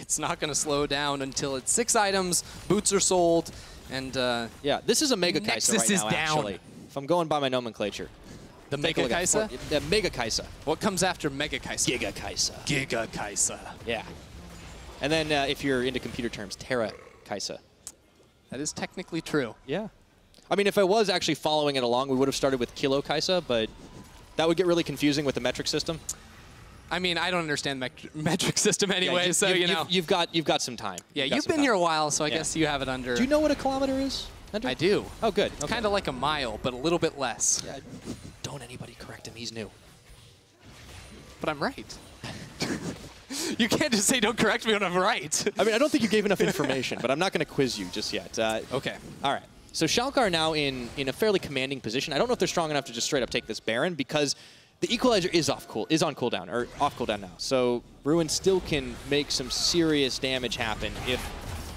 It's not going to slow down until it's 6 items, boots are sold, and yeah, this is a Mega Kai'Sa Nexus right is now, down. actually. If I'm going by my nomenclature. The Take a Mega look at Kai'Sa? The Mega Kai'Sa. What comes after Mega Kai'Sa? Giga Kai'Sa. Giga Kai'Sa. Yeah. And then if you're into computer terms, Terra Kai'Sa. That is technically true. Yeah. I mean, if I was actually following it along, we would have started with Kilo Kai'Sa, but that would get really confusing with the metric system. I mean, I don't understand the metric system anyway, yeah, so you know. You've got some time. Yeah, you've been here a while, so I guess you have it under. Do you know what a kilometer is, Andrew? I do. Oh, good. It's kind of like a mile, but a little bit less. Yeah, don't anybody correct him. He's new. But I'm right. You can't just say don't correct me when I'm right. I mean, I don't think you gave enough information, but I'm not going to quiz you just yet. Okay. All right. So Schalke are now in a fairly commanding position. I don't know if they're strong enough to just straight up take this Baron because the equalizer is on cooldown now. So Ruin still can make some serious damage happen if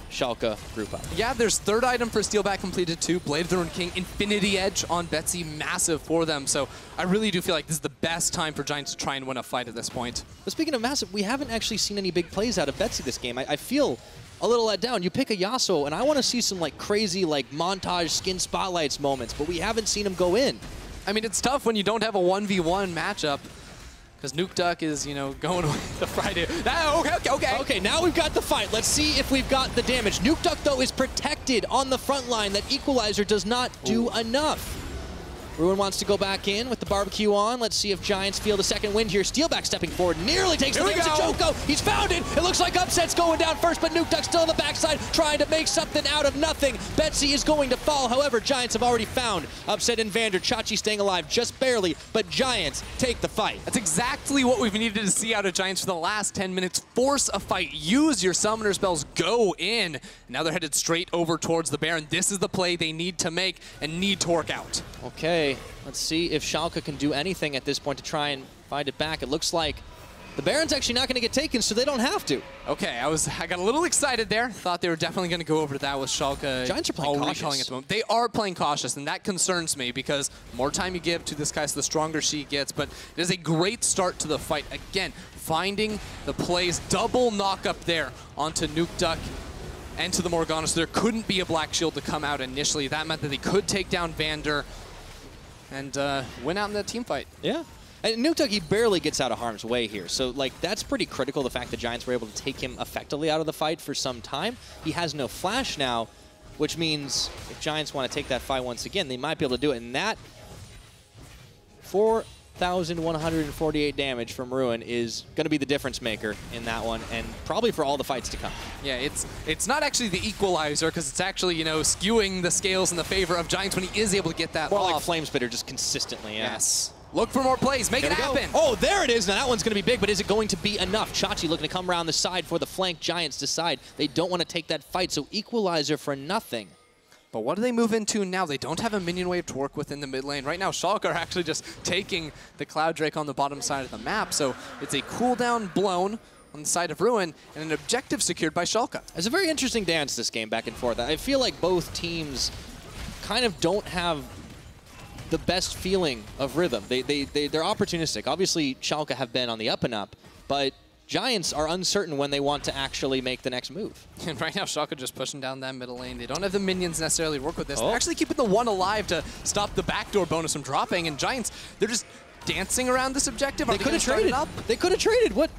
Schalke group up. Yeah, there's 3rd item for Steelback completed too. Blade of the Ruined King, Infinity Edge on Betsy, massive for them. So I really do feel like this is the best time for Giants to try and win a fight at this point. But speaking of massive, we haven't actually seen any big plays out of Betsy this game. I feel a little let down. You pick a Yasuo, and I want to see some like crazy like montage skin spotlights moments, but we haven't seen him go in. I mean, it's tough when you don't have a 1v1 matchup. Because Nukeduck is, you know, going with the Friday. Okay. Okay, now we've got the fight. Let's see if we've got the damage. Nukeduck, though, is protected on the front line. That equalizer does not do enough. Ruin wants to go back in with the barbecue on. Let's see if Giants feel the second wind here. Steelback stepping forward, nearly takes the damage to Joko. He's found it. It looks like Upset's going down first, but Nukeduck still on the backside, trying to make something out of nothing. Betsy is going to fall. However, Giants have already found Upset and Vander. Chachi staying alive just barely, but Giants take the fight. That's exactly what we've needed to see out of Giants for the last 10 minutes. Force a fight. Use your summoner spells. Go in. Now they're headed straight over towards the Baron. This is the play they need to make and need to work out. Okay, let's see if Schalke can do anything at this point to try and find it back. It looks like the Baron's actually not going to get taken, so they don't have to. Okay, I got a little excited there. Thought they were definitely going to go over to that with Schalke. Giants are playing cautious At the moment. They are playing cautious, and that concerns me because the more time you give to this guy, so the stronger she gets. But it is a great start to the fight. Again, finding the plays. Double knock up there onto Nukeduck and to the Morgana, so there couldn't be a Black Shield to come out initially. That meant that they could take down Vander and win out in the team fight. Yeah. And Nukeduck, he barely gets out of harm's way here. So, like, that's pretty critical, the fact that Giants were able to take him effectively out of the fight for some time. He has no flash now, which means if Giants want to take that fight once again, they might be able to do it. And that 4,148 damage from Ruin is going to be the difference maker in that one, and probably for all the fights to come. Yeah, it's not actually the equalizer, because it's actually, you know, skewing the scales in the favor of Giants when he is able to get that More off. like Flamespitter, just consistently, yeah. Yes. Look for more plays. Make it happen. Oh, there it is. Now that one's going to be big, but is it going to be enough? Chachi looking to come around the side for the flank. Giants decide they don't want to take that fight, so equalizer for nothing. But what do they move into now? They don't have a minion wave to work with in the mid lane. Right now, Schalke are actually just taking the Cloud Drake on the bottom side of the map, so it's a cooldown blown on the side of Ruin and an objective secured by Schalke. It's a very interesting dance, this game, back and forth. I feel like both teams kind of don't have the best feeling of rhythm. They're opportunistic. Obviously, Schalke have been on the up and up, but Giants are uncertain when they want to actually make the next move. And right now, Schalke just pushing down that middle lane. They don't have the minions necessarily to work with this. Oh. They're actually keeping the one alive to stop the backdoor bonus from dropping, and Giants, they're just dancing around this objective. They could have traded. They could have traded. What?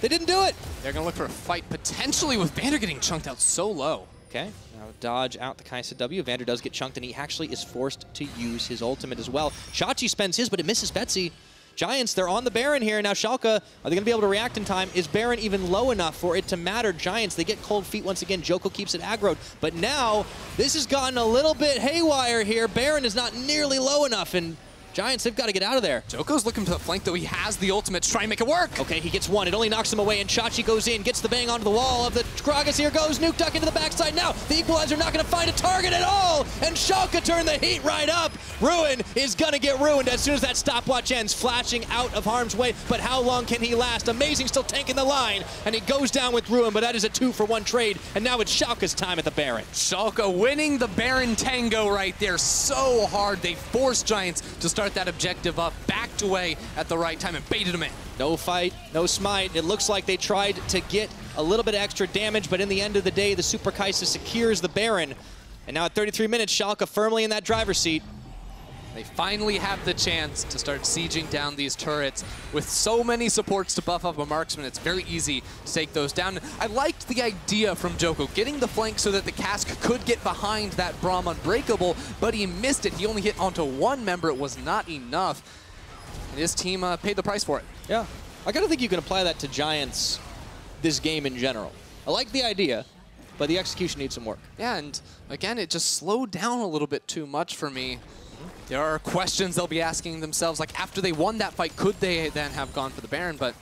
They didn't do it. They're going to look for a fight, potentially with Vander getting chunked out so low. Okay. Dodge out the Kai'Sa W. Vander does get chunked, and he actually is forced to use his ultimate as well. Chachi spends his, but it misses Betsy. Giants, they're on the Baron here. Now Schalke, are they going to be able to react in time? Is Baron even low enough for it to matter? Giants, they get cold feet once again. Joko keeps it aggroed. But now, this has gotten a little bit haywire here. Baron is not nearly low enough, and Giants, they've got to get out of there. Joko's looking for the flank, though he has the ultimate to try and make it work. Okay, he gets one. It only knocks him away, and Chachi goes in, gets the bang onto the wall of the Gragas. Here goes Nukeduck into the backside now. The equalizer not going to find a target at all, and Schalke turn the heat right up. Ruin is going to get ruined as soon as that stopwatch ends, flashing out of harm's way. But how long can he last? Amazing still tanking the line, and he goes down with Ruin, but that is a 2-for-1 trade, and now it's Schalke's time at the Baron. Schalke winning the Baron tango right there so hard. They forced Giants to start that objective up, backed away at the right time and baited him in. No fight, no smite. It looks like they tried to get a little bit extra damage, but in the end of the day, the Super Kai'Sa secures the Baron. And now at 33 minutes, Schalke firmly in that driver's seat. They finally have the chance to start sieging down these turrets. With so many supports to buff up a marksman, it's very easy to take those down. I liked the idea from Joko, getting the flank so that the cask could get behind that Braum Unbreakable, but he missed it. He only hit onto one member. It was not enough. And his team paid the price for it. Yeah. I gotta think you can apply that to Giants this game in general. I like the idea, but the execution needs some work. Yeah, and again, it just slowed down a little bit too much for me. There are questions they'll be asking themselves, like after they won that fight, could they then have gone for the Baron? But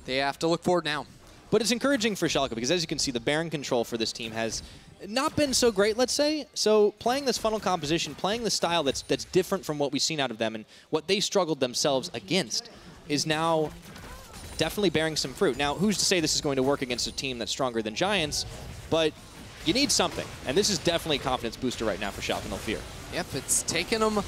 they have to look forward now. But it's encouraging for Schalke because, as you can see, the Baron control for this team has not been so great, let's say. So playing this funnel composition, playing the style that's different from what we've seen out of them and what they struggled themselves against is now definitely bearing some fruit. Now, who's to say this is going to work against a team that's stronger than Giants? But you need something, and this is definitely a confidence booster right now for Schalke, no fear. Yep, it's taken them a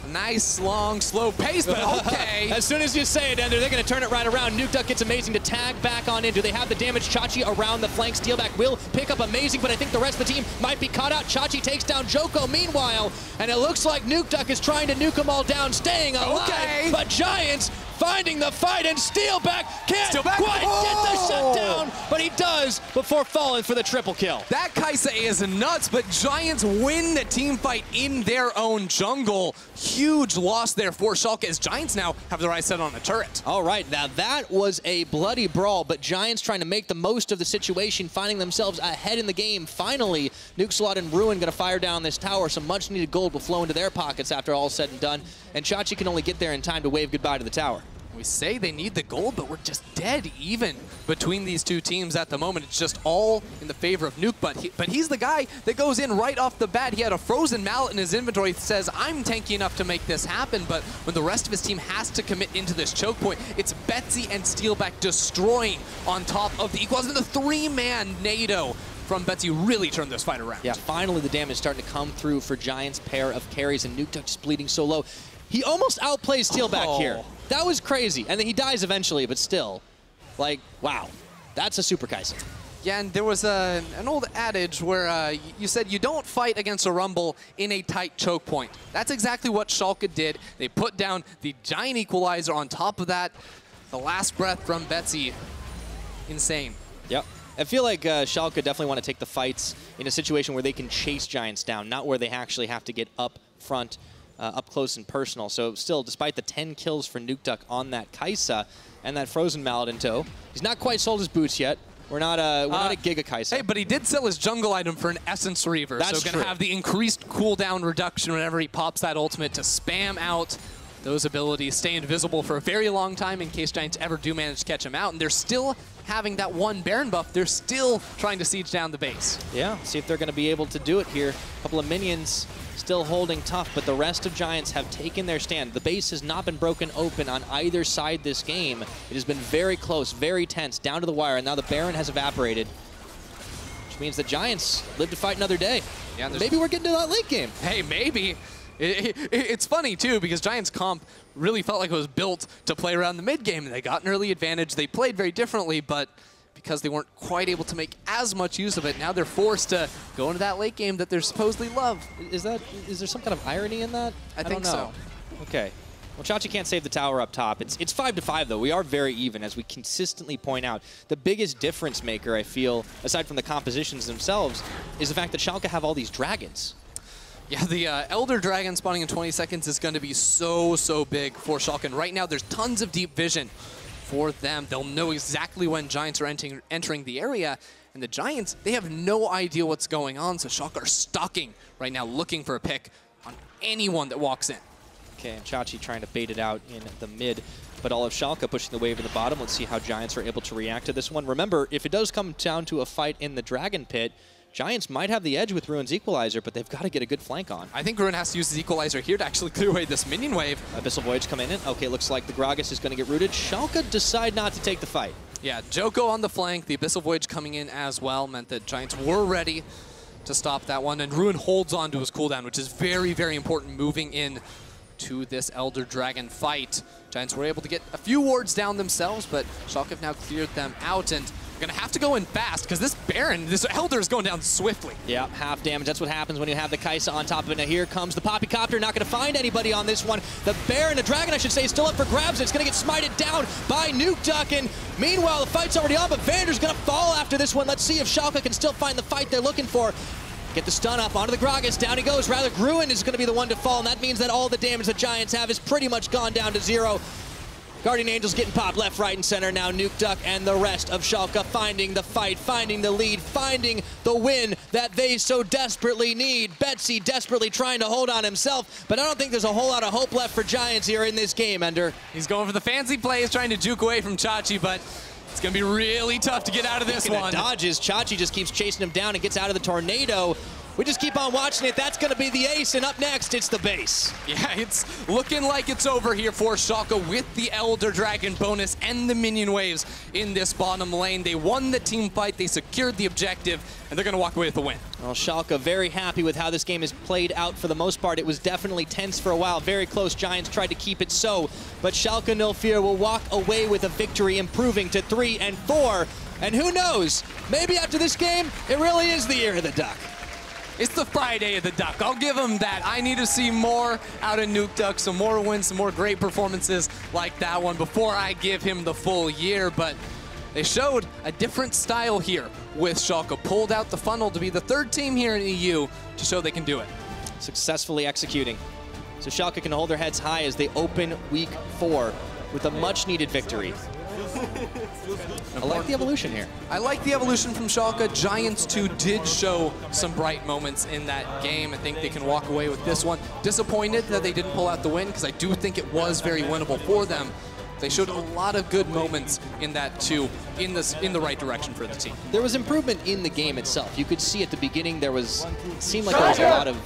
nice, long, slow pace, but okay. As soon as you say it, Ender, they're going to turn it right around. Nukeduck gets Amazing to tag back on in. Do they have the damage? Chachi around the flank. Steelback will pick up Amazing, but I think the rest of the team might be caught out. Chachi takes down Joko meanwhile, and it looks like Nukeduck is trying to nuke them all down, staying alive. Okay. But Giants finding the fight, and Steelback can't quite get the shutdown, but he does before falling for the triple kill. That Kai'Sa is nuts, but Giants win the team fight in their own jungle. Huge loss there for Schalke as Giants now have their eyes set on a turret. All right, now that was a bloody brawl, but Giants trying to make the most of the situation, finding themselves ahead in the game. Finally, Nukeslot and Ruin going to fire down this tower. Some much-needed gold will flow into their pockets after all said and done, and Chachi can only get there in time to wave goodbye to the tower. We say they need the gold, but we're just dead even between these two teams at the moment. It's just all in the favor of Nuke, but he's the guy that goes in right off the bat. He had a frozen mallet in his inventory that says, I'm tanky enough to make this happen, but when the rest of his team has to commit into this choke point, it's Betsy and Steelback destroying on top of the Equals, and the three-man NATO from Betsy really turned this fight around. Yeah, finally the damage starting to come through for Giants' pair of carries, and Nukeduck just bleeding so low. He almost outplays Teal back here. That was crazy. And then he dies eventually, but still. Like, wow. That's a Super Kai'Sa. Yeah, and there was an old adage where you said you don't fight against a Rumble in a tight choke point. That's exactly what Schalke did. They put down the giant equalizer on top of that. The last breath from Betsy. Insane. Yep. I feel like Schalke definitely want to take the fights in a situation where they can chase Giants down, not where they actually have to get up front, up close and personal. So still, despite the 10 kills for Nukeduck on that Kai'Sa and that Frozen Mallet in tow, he's not quite sold his boots yet. We're not a Giga Kai'Sa. Hey, but he did sell his jungle item for an Essence Reaver. That's so going to have the increased cooldown reduction whenever he pops that ultimate to spam out those abilities, stay invisible for a very long time in case Giants ever do manage to catch him out. And they're still having that one Baron buff. They're still trying to siege down the base. Yeah, see if they're going to be able to do it here. A couple of minions still holding tough, but the rest of Giants have taken their stand. The base has not been broken open on either side this game. It has been very close, very tense, down to the wire, and now the Baron has evaporated, which means the Giants live to fight another day. Yeah, maybe we're getting to that late game. Hey, maybe. It's funny, too, because Giants comp really felt like it was built to play around the mid game, and they got an early advantage. They played very differently, but because they weren't quite able to make as much use of it, now they're forced to go into that late game that they're supposedly love. Is there some kind of irony in that? I think so. Okay. Well, Chachi can't save the tower up top. It's 5-5, though. We are very even, as we consistently point out. The biggest difference maker, I feel, aside from the compositions themselves, is the fact that Schalke have all these dragons. Yeah, the Elder Dragon spawning in 20 seconds is going to be so big for Schalke. And right now, there's tons of deep vision for them. They'll know exactly when Giants are entering the area. And the Giants, they have no idea what's going on. So Schalke are stalking right now, looking for a pick on anyone that walks in. Okay, and Chachi trying to bait it out in the mid. But all of Schalke pushing the wave in the bottom. Let's see how Giants are able to react to this one. Remember, if it does come down to a fight in the Dragon Pit, Giants might have the edge with Ruin's Equalizer, but they've got to get a good flank on. I think Ruin has to use his Equalizer here to actually clear away this minion wave. Abyssal Voyage coming in. Okay, looks like the Gragas is going to get rooted. Schalke decide not to take the fight. Yeah, Joko on the flank, the Abyssal Voyage coming in as well, meant that Giants were ready to stop that one, and Ruin holds on to his cooldown, which is very important moving in to this Elder Dragon fight. Giants were able to get a few wards down themselves, but Schalke have now cleared them out, and gonna have to go in fast because this Baron, this Elder is going down swiftly. Yeah, half damage. That's what happens when you have the Kai'Sa on top of it. Now here comes the Poppycopter. Not gonna find anybody on this one. The Baron, the Dragon, I should say, is still up for grabs. It's gonna get smited down by Nukeduck. And meanwhile, the fight's already on, but Vander's gonna fall after this one. Let's see if Schalke can still find the fight they're looking for. Get the stun up onto the Gragas. Down he goes. Rather, Gruen is going to be the one to fall, and that means that all the damage the Giants have is pretty much gone down to 0. Guardian Angels getting popped left, right, and center. Now Nukeduck and the rest of Schalke finding the fight, finding the lead, finding the win that they so desperately need. Betsy desperately trying to hold on himself, but I don't think there's a whole lot of hope left for Giants here in this game, Ender. He's going for the fancy plays, trying to juke away from Chachi, but it's going to be really tough to get out of this one. Dodges. Chachi just keeps chasing him down and gets out of the tornado. We just keep on watching it. That's going to be the ace, and up next, it's the base. Yeah, it's looking like it's over here for Schalke with the Elder Dragon bonus and the minion waves in this bottom lane. They won the team fight, they secured the objective, and they're going to walk away with the win. Well, Schalke very happy with how this game has played out for the most part. It was definitely tense for a while, very close. Giants tried to keep it so, but Schalke No Fear will walk away with a victory, improving to 3 and 4. And who knows, maybe after this game, it really is the year of the Duck. It's the Friday of the Duck. I'll give him that. I need to see more out of Nukeduck, some more wins, some more great performances like that one before I give him the full year. But they showed a different style here with Schalke. Pulled out the funnel to be the third team here in EU to show they can do it. Successfully executing. So Schalke can hold their heads high as they open week 4 with a much-needed victory. I like the evolution here. I like the evolution from Schalke. Giants, too, did show some bright moments in that game. I think they can walk away with this one. Disappointed that they didn't pull out the win, because I do think it was very winnable for them. They showed a lot of good moments in that, too, in the right direction for the team. There was improvement in the game itself. You could see at the beginning it seemed like there was a lot of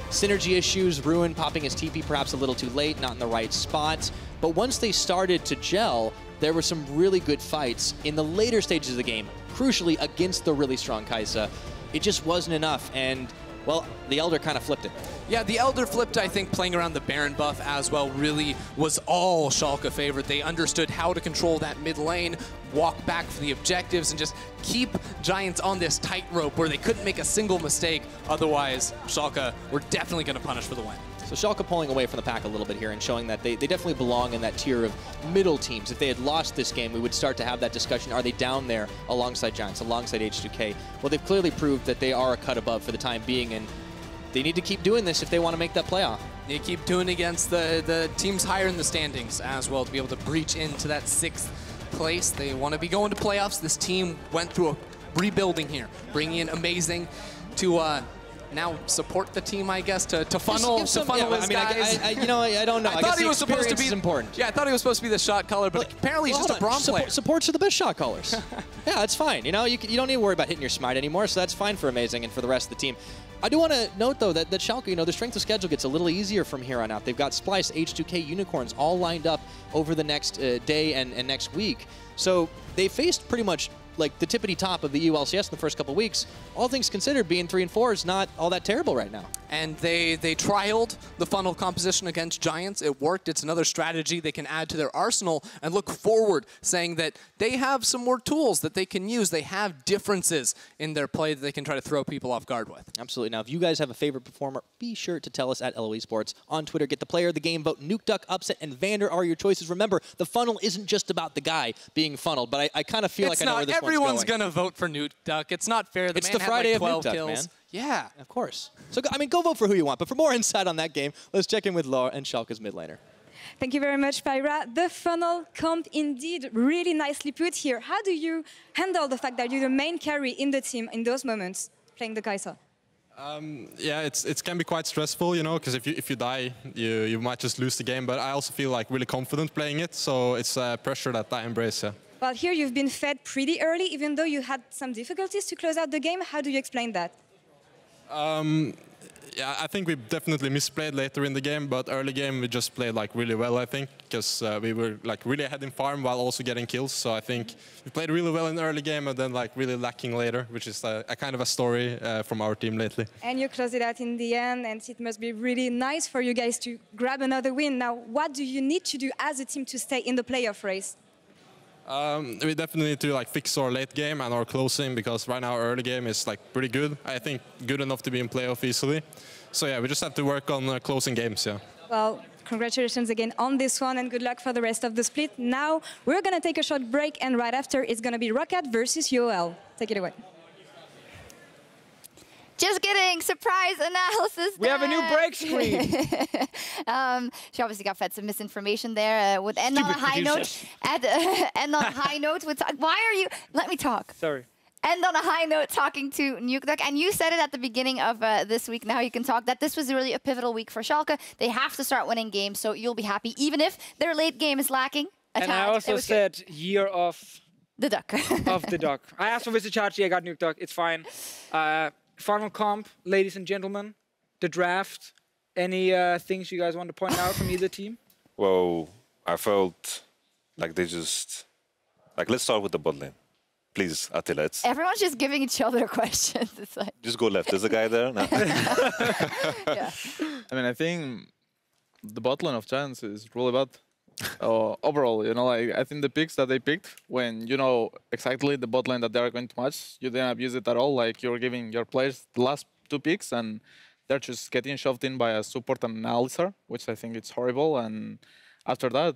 synergy issues, Ruin popping his TP perhaps a little too late, not in the right spot. But once they started to gel, there were some really good fights in the later stages of the game, crucially against the really strong Kai'Sa. It just wasn't enough, and Well, the Elder kind of flipped it. Yeah, the Elder flipped, I think, playing around the Baron buff as well really was all Schalke favored. They understood how to control that mid lane, walk back for the objectives, and just keep Giants on this tightrope where they couldn't make a single mistake. Otherwise, Schalke were definitely going to punish for the win. So Schalke pulling away from the pack a little bit here and showing that they definitely belong in that tier of middle teams. If they had lost this game, we would start to have that discussion. Are they down there alongside Giants, alongside H2K? Well, they've clearly proved that they are a cut above for the time being, and they need to keep doing this if they want to make that playoff. They keep doing it against the teams higher in the standings as well to be able to breach into that 6th place. They want to be going to playoffs. This team went through a rebuilding here, bringing in Amazing to now support the team, I guess, to funnel his guys. I don't know. I thought he was supposed to be important. Yeah, I thought he was supposed to be the shot caller, but apparently he's just a Braum player. Supports are the best shot callers. Yeah, it's fine. You know, you don't need to worry about hitting your smite anymore, so that's fine for Amazing and for the rest of the team. I do want to note, though, that Schalke, you know, their strength of schedule gets a little easier from here on out. They've got Splice, H2K, Unicorns all lined up over the next day and next week. So they faced pretty much like the tippity top of the EU LCS in the first couple of weeks. All things considered, being 3 and 4 is not all that terrible right now. And they trialed the funnel composition against Giants. It worked. It's another strategy they can add to their arsenal and look forward, saying that they have some more tools that they can use. They have differences in their play that they can try to throw people off guard with. Absolutely. Now, if you guys have a favorite performer, be sure to tell us at LOE Sports on Twitter. Get the player of the game vote. Nukeduck, Upset, and Vander are your choices. Remember, the funnel isn't just about the guy being funneled, but I kind of feel like I know where this one's going. Everyone's going to vote for Nukeduck. It's not fair. It's the Friday of Nukeduck, man. Yeah. Of course. So, I mean, go vote for who you want. But for more insight on that game, let's check in with Laura and Schalke's mid laner. Thank you very much, Pyra. The funnel comp indeed really nicely put here. How do you handle the fact that you're the main carry in the team in those moments, playing the Kai'Sa? Yeah, it can be quite stressful, you know, because if you die, you might just lose the game. But I also feel like really confident playing it, so it's pressure that I embrace. Yeah. Well, here you've been fed pretty early, even though you had some difficulties to close out the game. How do you explain that? Yeah, I think we definitely misplayed later in the game, but early game we just played like really well, I think, because we were like really ahead in farm while also getting kills. So I think we played really well in the early game and then like really lacking later, which is a kind of a story from our team lately. And you closed it out in the end, and it must be really nice for you guys to grab another win. Now, what do you need to do as a team to stay in the playoff race? We definitely need to like fix our late game and our closing, because right now our early game is like pretty good. I think good enough to be in playoff easily. So yeah, we just have to work on closing games. Yeah. Well, congratulations again on this one, and good luck for the rest of the split. Now we're gonna take a short break, and right after it's gonna be Roccat versus UOL. Take it away. Just kidding, surprise analysis. We have a new break screen. She obviously got fed some misinformation there. Would end on a high note. End on a high note. Why are you? Let me talk. Sorry. End on a high note talking to Nukeduck. And you said it at the beginning of this week. Now you can talk that this was really a pivotal week for Schalke. They have to start winning games, so you'll be happy, even if their late game is lacking. And I also said year of the duck. Of the duck. I asked for Vizicachi, I got Nukeduck. It's fine. Final comp, ladies and gentlemen, the draft. Any things you guys want to point out from either team? Well, I felt like they just... Like, let's start with the bot lane. Please, Attila. Everyone's just giving each other questions. It's like... Just go left. There's a guy there. No. Yeah. I mean, I think the bot lane of Giants is really bad. Overall, you know, like, I think the picks that they picked, when you know exactly the bot lane that they are going to match, you didn't abuse it at all. Like, you're giving your players the last 2 picks, and they're just getting shoved in by a support and an Alistar, which I think it's horrible. And after that,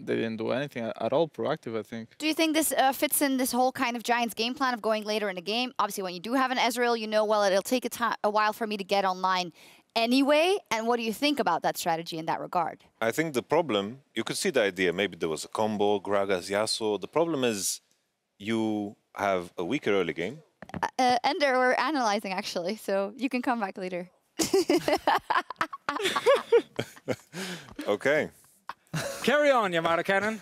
they didn't do anything at all proactive, I think. Do you think this fits in this whole kind of Giants game plan of going later in the game? Obviously, when you do have an Ezreal, you know, well, it'll take a while for me to get online anyway. And what do you think about that strategy in that regard? I think the problem, you could see the idea, maybe there was a combo, Gragas, Yasuo. The problem is you have a weaker early game. Ender, we're analyzing, actually, so you can come back later. Okay. Carry on, Yamada Cannon.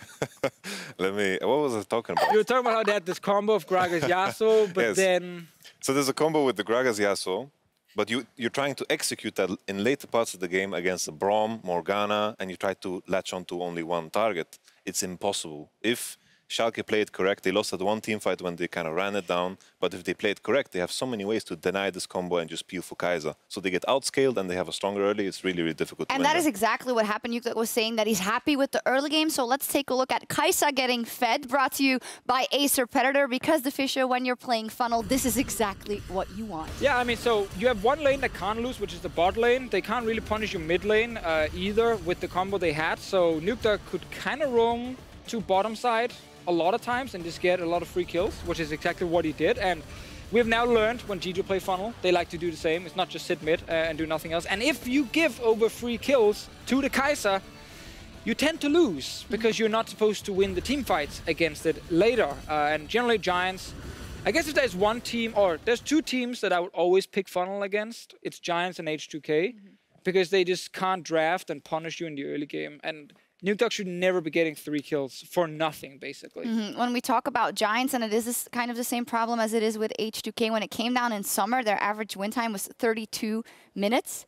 What was I talking about? You were talking about how they had this combo of Gragas Yasuo, but yes. then... So there's a combo with the Gragas Yasuo, but you're trying to execute that in later parts of the game against the Braum, Morgana, and you try to latch onto only one target. It's impossible. If Schalke played correct. They lost at one team fight when they kind of ran it down. But if they played correct, they have so many ways to deny this combo and just peel for Kai'Sa. So they get outscaled and they have a stronger early. It's really, really difficult to win. And that is exactly what happened. Yukdok was saying that he's happy with the early game. So let's take a look at Kai'Sa getting fed, brought to you by Acer Predator. Because Deficio, when you're playing Funnel, this is exactly what you want. Yeah, I mean, so you have one lane that can't lose, which is the bot lane. They can't really punish your mid lane either with the combo they had. So Nukeduck could kind of roam to bottom side a lot of times and just get a lot of free kills, which is exactly what he did. And we've now learned when G2 play Funnel, they like to do the same. It's not just sit mid and do nothing else. And if you give over free kills to the Kai'Sa, you tend to lose because you're not supposed to win the team fights against it later. And generally Giants, I guess if there's one team, or there's two teams that I would always pick Funnel against, it's Giants and H2K, because they just can't draft and punish you in the early game. And Nukeduck should never be getting 3 kills for nothing, basically. When we talk about Giants, and it is kind of the same problem as it is with H2K, when it came down in summer, their average win time was 32 minutes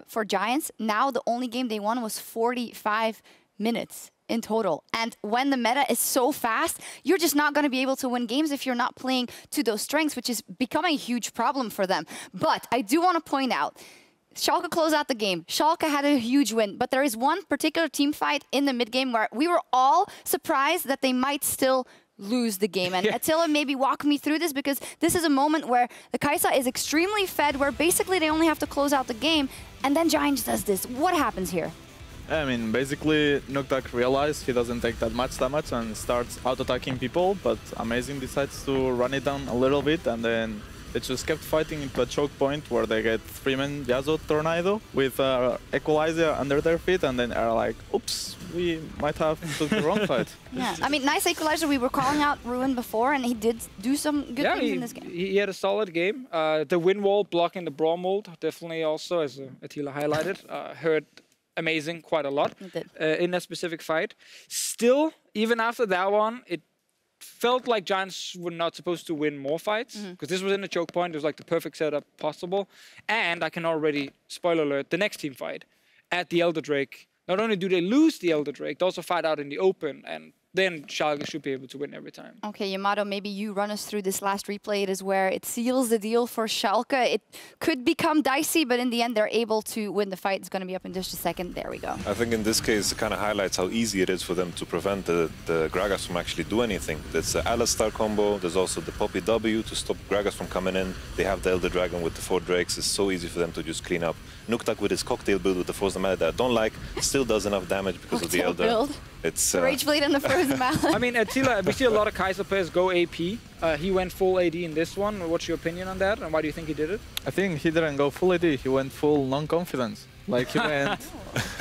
for Giants. Now the only game they won was 45 minutes in total. And when the meta is so fast, you're just not going to be able to win games if you're not playing to those strengths, which is becoming a huge problem for them. But I do want to point out, Schalke closed out the game. Schalke had a huge win, but there is one particular team fight in the mid-game where we were all surprised that they might still lose the game. And Attila, maybe walk me through this, because this is a moment where the Kai'Sa is extremely fed, where basically they only have to close out the game, and then Giants does this. What happens here? I mean, basically, Nukeduck realized he doesn't take that much damage and starts auto-attacking people, but Amazing decides to run it down a little bit, and then they just kept fighting into a choke point where they get 3-man Yasuo Tornado with Equalizer under their feet, and then are like, oops, we might have took the wrong fight. Yeah, I mean, nice Equalizer. We were calling out Ruin before, and he did do some good things in this game. He had a solid game. The win wall blocking the Brawl mold, definitely also, as Attila highlighted, hurt Amazing quite a lot in that specific fight. Still, even after that one, it felt like Giants were not supposed to win more fights, because this was in a choke point. It was like the perfect setup possible. And I can already, spoiler alert, the next team fight at the Elder Drake, not only do they lose the Elder Drake, they also fight out in the open, and then Schalke should be able to win every time. Okay, Yamato, maybe you run us through this last replay. It is where it seals the deal for Schalke. It could become dicey, but in the end, they're able to win the fight. It's going to be up in just a second. There we go. I think in this case, it kind of highlights how easy it is for them to prevent the Gragas from actually do anything. There's the Alistar combo. There's also the Poppy W to stop Gragas from coming in. They have the Elder Dragon with the 4 Drakes. It's so easy for them to just clean up. Nukeduck with his cocktail build with the Frozen Mallet that I don't like, still does enough damage because of the Elder. Build. It's Rage Blade and the Frozen Mallet. I mean, Attila, we see a lot of Kai'Sa players go AP. He went full AD in this one. What's your opinion on that, and why do you think he did it? I think he didn't go full AD, he went full non-confidence. Like he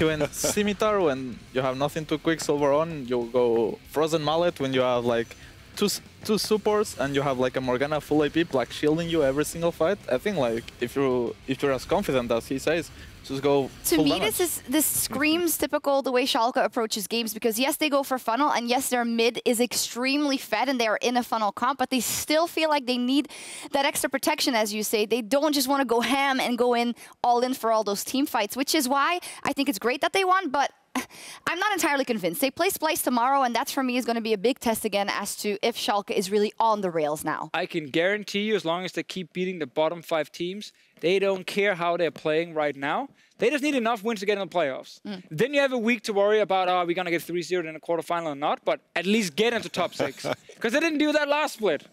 went Scimitar when you have nothing to Quicksilver on, you go Frozen Mallet when you have like two supports and you have like a Morgana full AP like shielding you every single fight. I think like if you're as confident as he says, just go to me, damage. this screams typical the way Schalke approaches games, because yes, they go for funnel, and yes, their mid is extremely fed and they are in a funnel comp, but they still feel like they need that extra protection, as you say. They don't just want to go ham and go in all in for all those team fights, which is why I think it's great that they won, but I'm not entirely convinced. They play Splyce tomorrow, and that for me is going to be a big test again as to if Schalke is really on the rails now. I can guarantee you, as long as they keep beating the bottom 5 teams, they don't care how they're playing right now. They just need enough wins to get in the playoffs. Then you have a week to worry about, are we going to get 3-0 in a quarterfinal or not? But at least get into top 6. Because they didn't do that last split.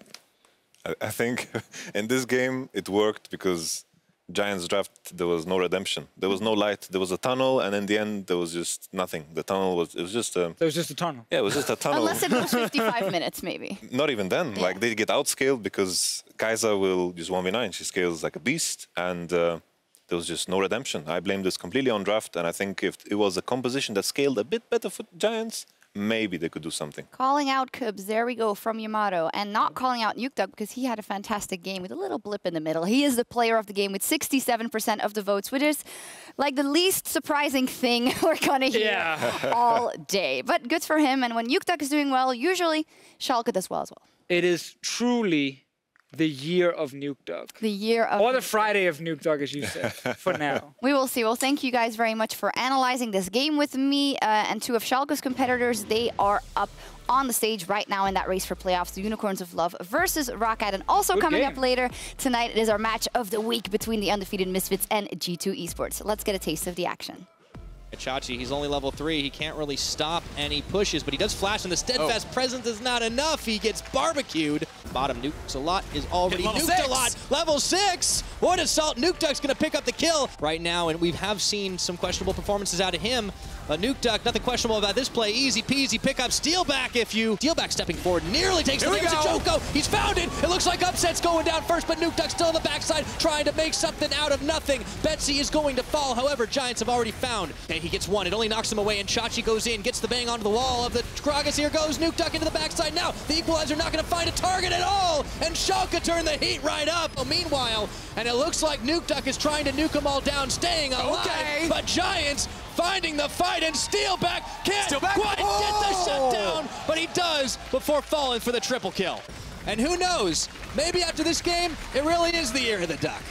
I think in this game, it worked because Giants draft, there was no redemption. There was no light. There was a tunnel, and in the end, there was just nothing. The tunnel was, it was just a... There was just a tunnel. Yeah, it was just a tunnel. Unless it was 55 minutes, maybe. Not even then. Yeah. Like, they get outscaled because Kai'Sa will just 1v9. She scales like a beast, and there was just no redemption. I blame this completely on draft, and I think if it was a composition that scaled a bit better for Giants, maybe they could do something. Calling out Kubs, there we go, from Yamato. And not calling out Nukeduck because he had a fantastic game with a little blip in the middle. He is the player of the game with 67% of the votes, which is like the least surprising thing we're going to hear all day. But good for him. And when Nukeduck is doing well, usually Schalke does well as well. It is truly the year of Nuke Duck. The year of... Or the Friday of Nuke Duck, as you said, for now. We will see. Well, thank you guys very much for analyzing this game with me. And two of Schalke's competitors, they are up on the stage right now in that race for playoffs. The Unicorns of Love versus Roccat. And also Good coming game. up later tonight, it is our match of the week between the undefeated Misfits and G2 Esports. Let's get a taste of the action. Chachi, he's only level 3. He can't really stop any pushes, but he does flash, and the steadfast presence is not enough. He gets barbecued. Bottom nukes a lot is already nuked a lot. Level 6. What assault? Nuke Duck's going to pick up the kill right now, and we have seen some questionable performances out of him. Nuke Duck, nothing questionable about this play. Easy peasy pick up Steelback if you... Steelback stepping forward, nearly takes the damage to Joko. He's found it. It looks like Upset's going down first, but Nuke Duck still on the backside trying to make something out of nothing. Betsy is going to fall. However, Giants have already found. And he gets one. It only knocks him away, and Chachi goes in, gets the bang onto the wall of the Gragas. Here goes Nuke Duck into the backside now. The Equalizer not going to find a target at all, and Schalke turn the heat right up. Meanwhile, and it looks like Nuke Duck is trying to nuke them all down, staying alive, but Giants finding the fight, and Steelback can't quite get the shutdown, but he does before falling for the triple kill. And who knows, maybe after this game, it really is the year of the Duck.